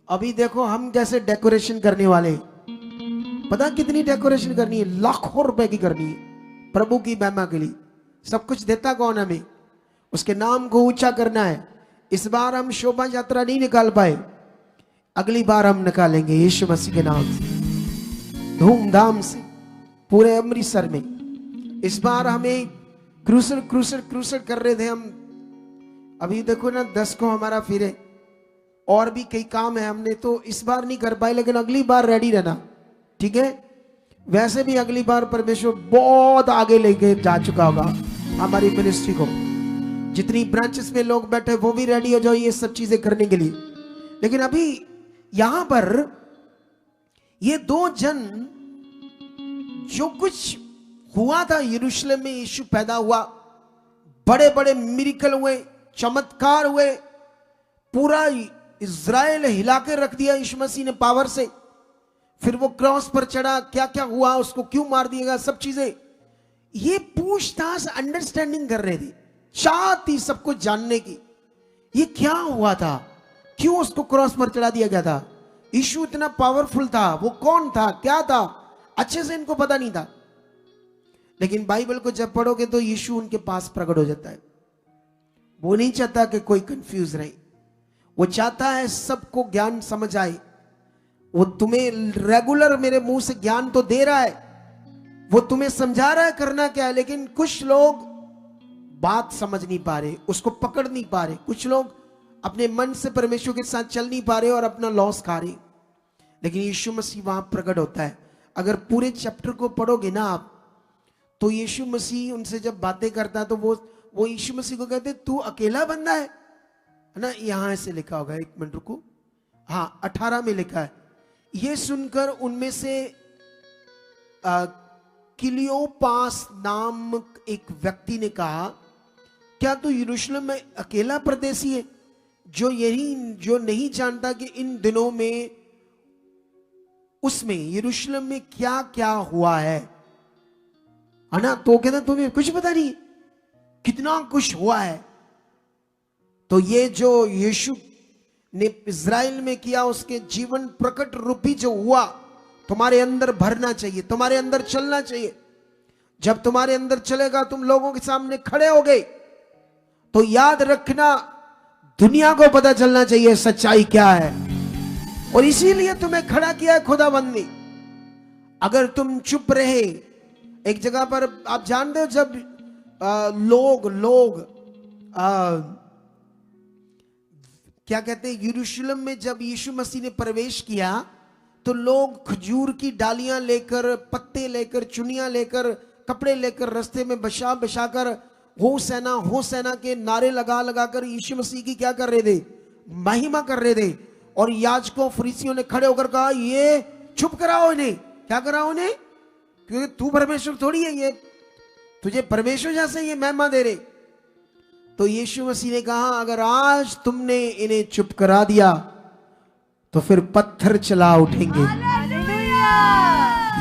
अभी देखो हम कैसे डेकोरेशन करने वाले हैं। पता कितनी डेकोरेशन करनी है? लाखों रुपए की करनी है प्रभु की महिमा के लिए। सब कुछ देता कौन हमें? उसके नाम को ऊंचा करना है। इस बार हम शोभा यात्रा नहीं निकाल पाए, अगली बार हम निकालेंगे यीशु मसीह के नाम से, धूमधाम से पूरे अमृतसर में। इस बार हमें क्रूसर क्रूसर क्रूसर कर रहे थे हम। अभी देखो ना 10 को हमारा फिरे, और भी कई काम है, हमने तो इस बार नहीं कर पाए, लेकिन अगली बार रेडी रहना, ठीक है? वैसे भी अगली बार परमेश्वर बहुत आगे लेके जा चुका होगा हमारी मिनिस्ट्री को। जितनी ब्रांचेस में लोग बैठे वो भी रेडी हो जाओ ये सब चीजें करने के लिए। लेकिन अभी यहां पर ये 2 जन, जो कुछ हुआ था यरूशलेम में, यीशु पैदा हुआ, बड़े बड़े मिरेकल हुए, चमत्कार हुए, पूरा इज़राइल हिला के रख दिया यीशु मसीह ने पावर से। फिर वो क्रॉस पर चढ़ा, क्या क्या हुआ, उसको क्यों मार दिएगा, सब चीजें ये पूछताछ अंडरस्टैंडिंग कर रहे थे, चाहती सब कुछ जानने की। ये क्या हुआ था, क्यों उसको क्रॉस पर चढ़ा दिया गया था, यीशु इतना पावरफुल था, वो कौन था, क्या था, अच्छे से इनको पता नहीं था। लेकिन बाइबल को जब पढ़ोगे तो यीशु उनके पास प्रकट हो जाता है। वो नहीं चाहता कि कोई कंफ्यूज रहे, वो चाहता है सबको ज्ञान समझ आए। वो तुम्हें रेगुलर मेरे मुंह से ज्ञान तो दे रहा है, वो तुम्हें समझा रहा है करना क्या है, लेकिन कुछ लोग बात समझ नहीं पा रहे, उसको पकड़ नहीं पा रहे। कुछ लोग अपने मन से परमेश्वर के साथ चल नहीं पा रहे और अपना लॉस खा रहे। लेकिन यीशु मसीह वहां प्रकट होता है। अगर पूरे चैप्टर को पढ़ोगे ना आप, तो यीशु मसीह उनसे जब बातें करता है तो वो यीशु मसीह को कहते तू अकेला बंदा है ना। यहां से लिखा होगा, 1 मिनट रुको, हाँ 18 में लिखा है। ये सुनकर उनमें से क्लियोपास नाम एक व्यक्ति ने कहा, क्या तू यरूशलेम में अकेला परदेसी है जो नहीं जानता कि इन दिनों में उसमें यरूशलेम में क्या क्या हुआ है ना। तो कहता तुम्हें कुछ पता नहीं, कितना कुछ हुआ है। तो ये जो यीशु ने इज़राइल में किया, उसके जीवन प्रकट रूपी जो हुआ, तुम्हारे अंदर भरना चाहिए, तुम्हारे अंदर चलना चाहिए। जब तुम्हारे अंदर चलेगा, तुम लोगों के सामने खड़े हो गए, तो याद रखना दुनिया को पता चलना चाहिए सच्चाई क्या है। और इसीलिए तुम्हें खड़ा किया है खुदाबंद ने। अगर तुम चुप रहे एक जगह पर, आप जानते हो जब लोग क्या कहते हैं, यरूशलेम में जब यीशु मसीह ने प्रवेश किया तो लोग खजूर की डालियां लेकर, पत्ते लेकर, चुनियां लेकर, कपड़े लेकर रास्ते में बिछा कर हो सेना के नारे लगा लगा कर यीशु मसीह की क्या कर रहे थे, महिमा कर रहे थे। और याजकों फरीसियों ने खड़े होकर कहा, ये चुप कराओ इन्हें। क्या कराओ इन्हें? क्योंकि तू परमेश्वर थोड़ी है, ये तुझे परमेश्वर जैसे ये महिमा दे रहे। तो यीशु मसीह ने कहा, अगर आज तुमने इन्हें चुप करा दिया तो फिर पत्थर चला उठेंगे।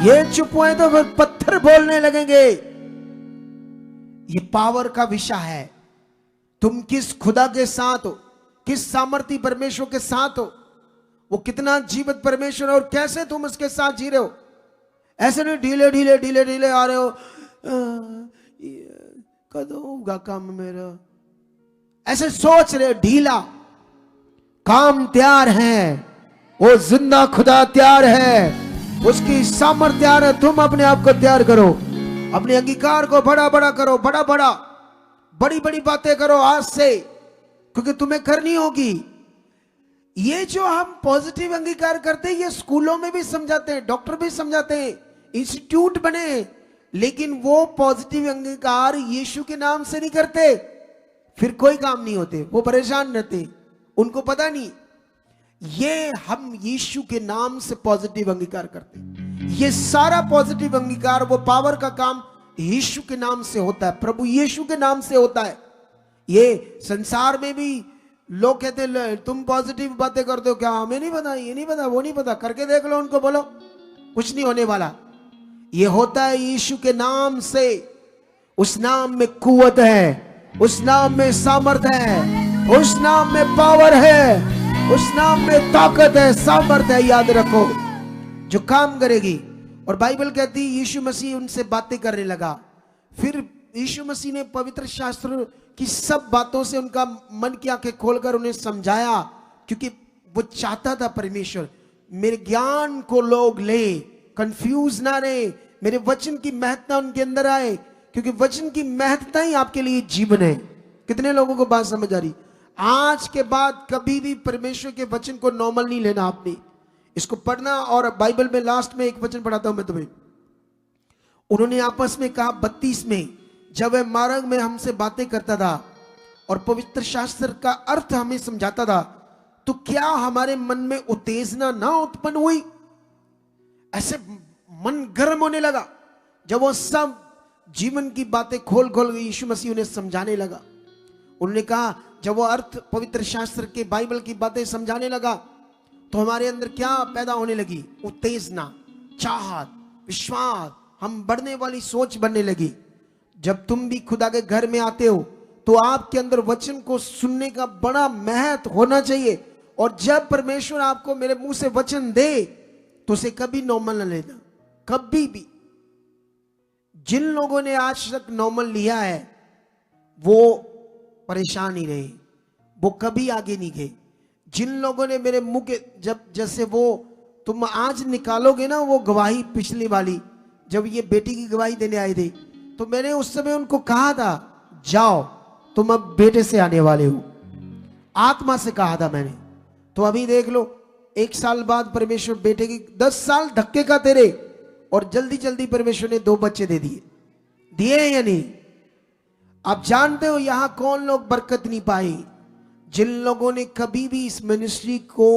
ये चुप हुए तो फिर पत्थर बोलने लगेंगे। ये पावर का विषय है। तुम किस खुदा के साथ हो, किस सामर्थी परमेश्वर के साथ हो, वो कितना जीवित परमेश्वर है और कैसे तुम उसके साथ जी रहे हो। ऐसे नहीं ढीले ढीले ढीले ढीले आ रहे हो, कदों होगा काम मेरा, ऐसे सोच रहे। ढीला काम तैयार है, वो जिंदा खुदा तैयार है, उसकी सामर्थ्य तैयार है। तुम अपने आप को तैयार करो, अपने अंगीकार को बड़ा बड़ा करो, बड़ा बड़ा बड़ी बड़ी बातें करो आज से, क्योंकि तुम्हें करनी होगी। ये जो हम पॉजिटिव अंगीकार करते हैं, ये स्कूलों में भी समझाते हैं, डॉक्टर भी समझाते हैं, इंस्टीट्यूट बने, लेकिन वो पॉजिटिव अंगीकार यीशु के नाम से नहीं करते, फिर कोई काम नहीं होते, वो परेशान रहते, उनको पता नहीं। ये हम यीशु के नाम से पॉजिटिव अंगीकार करते हैं। ये सारा पॉजिटिव अंगीकार, वो पावर का काम यीशु के नाम से होता है, प्रभु यीशु के नाम से होता है। ये संसार में भी लोग कहते हैं तुम पॉजिटिव बातें करते हो क्या, हमें नहीं पता, ये नहीं पता, वो नहीं पता, करके देख लो, उनको बोलो, कुछ नहीं होने वाला। ये होता है यीशु के नाम से। उस नाम में कुव्वत है, उस नाम में सामर्थ है, उस नाम में पावर है, उस नाम में ताकत है, सामर्थ है, याद रखो, जो काम करेगी। और बाइबल कहती है यीशु मसीह उनसे बातें करने लगा। फिर यीशु मसीह ने पवित्र शास्त्र की सब बातों से उनका मन की आंखें खोलकर उन्हें समझाया, क्योंकि वो चाहता था परमेश्वर मेरे ज्ञान को लोग ले, कंफ्यूज ना रहे, मेरे वचन की महत्ता उनके अंदर आए, क्योंकि वचन की महत्ता ही आपके लिए जीवन है। कितने लोगों को बात समझ आ रही? आज के बाद कभी भी परमेश्वर के वचन को नॉर्मल नहीं लेना, आपने इसको पढ़ना। और बाइबल में लास्ट में एक वचन पढ़ाता हूं मैं तुम्हें। उन्होंने आपस में कहा 32 में, जब वह मार्ग में हमसे बातें करता था और पवित्र शास्त्र का अर्थ हमें समझाता था, तो क्या हमारे मन में उत्तेजना ना उत्पन्न हुई? ऐसे मन गर्म होने लगा जब वो सब जीवन की बातें खोल खोल यीशु मसीह उन्हें समझाने लगा। उन्होंने कहा जब वो अर्थ पवित्र शास्त्र के बाइबल की बातें समझाने लगा तो हमारे अंदर क्या पैदा होने लगी? उत्तेजना, चाहत, विश्वास, हम बढ़ने वाली सोच बनने लगी। जब तुम भी खुदा के घर में आते हो तो आपके अंदर वचन को सुनने का बड़ा महत्व होना चाहिए। और जब परमेश्वर आपको मेरे मुंह से वचन दे तो उसे कभी नॉर्मल न लेना, कभी भी। जिन लोगों ने आज तक नॉर्मल लिया है वो परेशान ही रहे, वो कभी आगे नहीं गए। जिन लोगों ने मेरे मुंह के, जब जैसे वो तुम आज निकालोगे ना वो गवाही पिछली वाली, जब ये बेटी की गवाही देने आए थे तो मैंने उस समय उनको कहा था जाओ तुम अब बेटे से आने वाले हो, आत्मा से कहा था मैंने। तो अभी देख लो 1 साल बाद परमेश्वर बेटे की 10 साल धक्के का तेरे, और जल्दी जल्दी परमेश्वर ने 2 बच्चे दे दिए या नहीं? आप जानते हो यहां कौन लोग बरकत नहीं पाए? जिन लोगों ने कभी भी इस मिनिस्ट्री को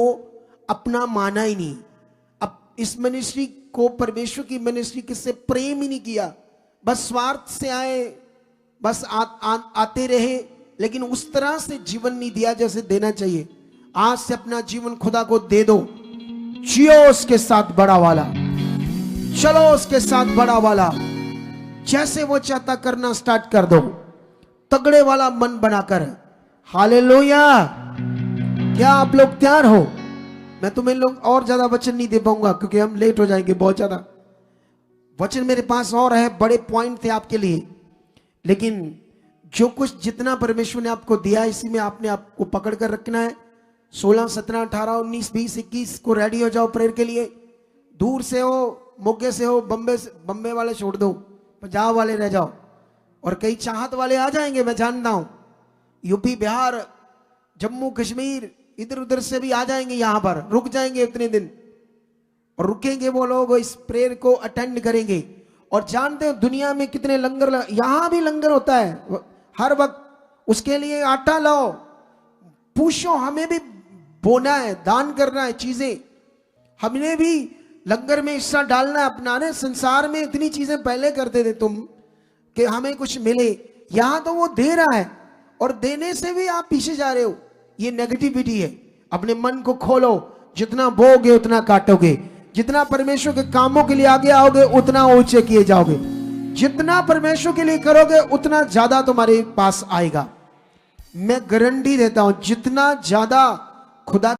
अपना माना ही नहीं, अब इस मिनिस्ट्री को, परमेश्वर की मिनिस्ट्री किससे प्रेम ही नहीं किया, बस स्वार्थ से आए, बस आते रहे, लेकिन उस तरह से जीवन नहीं दिया जैसे देना चाहिए। आज से अपना जीवन खुदा को दे दो, जियो उसके साथ बड़ा वाला, चलो उसके साथ बड़ा वाला, जैसे वो चाहता करना स्टार्ट कर दो, तगड़े वाला मन बनाकर। हालेलुया! क्या आप लोग तैयार हो? मैं तुम्हें लोग और ज्यादा वचन नहीं दे पाऊंगा क्योंकि हम लेट हो जाएंगे बहुत ज्यादा। वचन मेरे पास और है, बड़े पॉइंट थे आपके लिए, लेकिन जो कुछ जितना परमेश्वर ने आपको दिया इसी में आपने आपको पकड़ कर रखना है। 16, 17, 18, 19, 20, 21 को रेडी हो जाओ प्रेयर के लिए। दूर से हो, मोगे से हो, बम्बे वाले छोड़ दो, पंजाब वाले रह जाओ, और कई चाहत वाले आ जाएंगे, मैं जानता हूं। यूपी, बिहार, जम्मू कश्मीर, इधर उधर से भी आ जाएंगे, यहां पर रुक जाएंगे इतने दिन, और रुकेंगे वो लोग इस प्रेयर को अटेंड करेंगे। और जानते हो दुनिया में कितने लंगर, यहां भी लंगर होता है, हर वक्त उसके लिए आटा लाओ, पूछो हमें भी बोना है, दान करना है चीजें, हमने भी लंगर में हिस्सा डालना है अपना। ने संसार में इतनी चीजें पहले करते थे तुम कि हमें कुछ मिले, यहां तो वो दे रहा है और देने से भी आप पीछे जा रहे हो। ये नेगेटिविटी है। अपने मन को खोलो, जितना बोगे उतना काटोगे, जितना परमेश्वर के कामों के लिए आगे आओगे उतना ऊंचे किए जाओगे, जितना परमेश्वर के लिए करोगे उतना ज्यादा तुम्हारे पास आएगा। मैं गारंटी देता हूं, जितना ज्यादा खुदा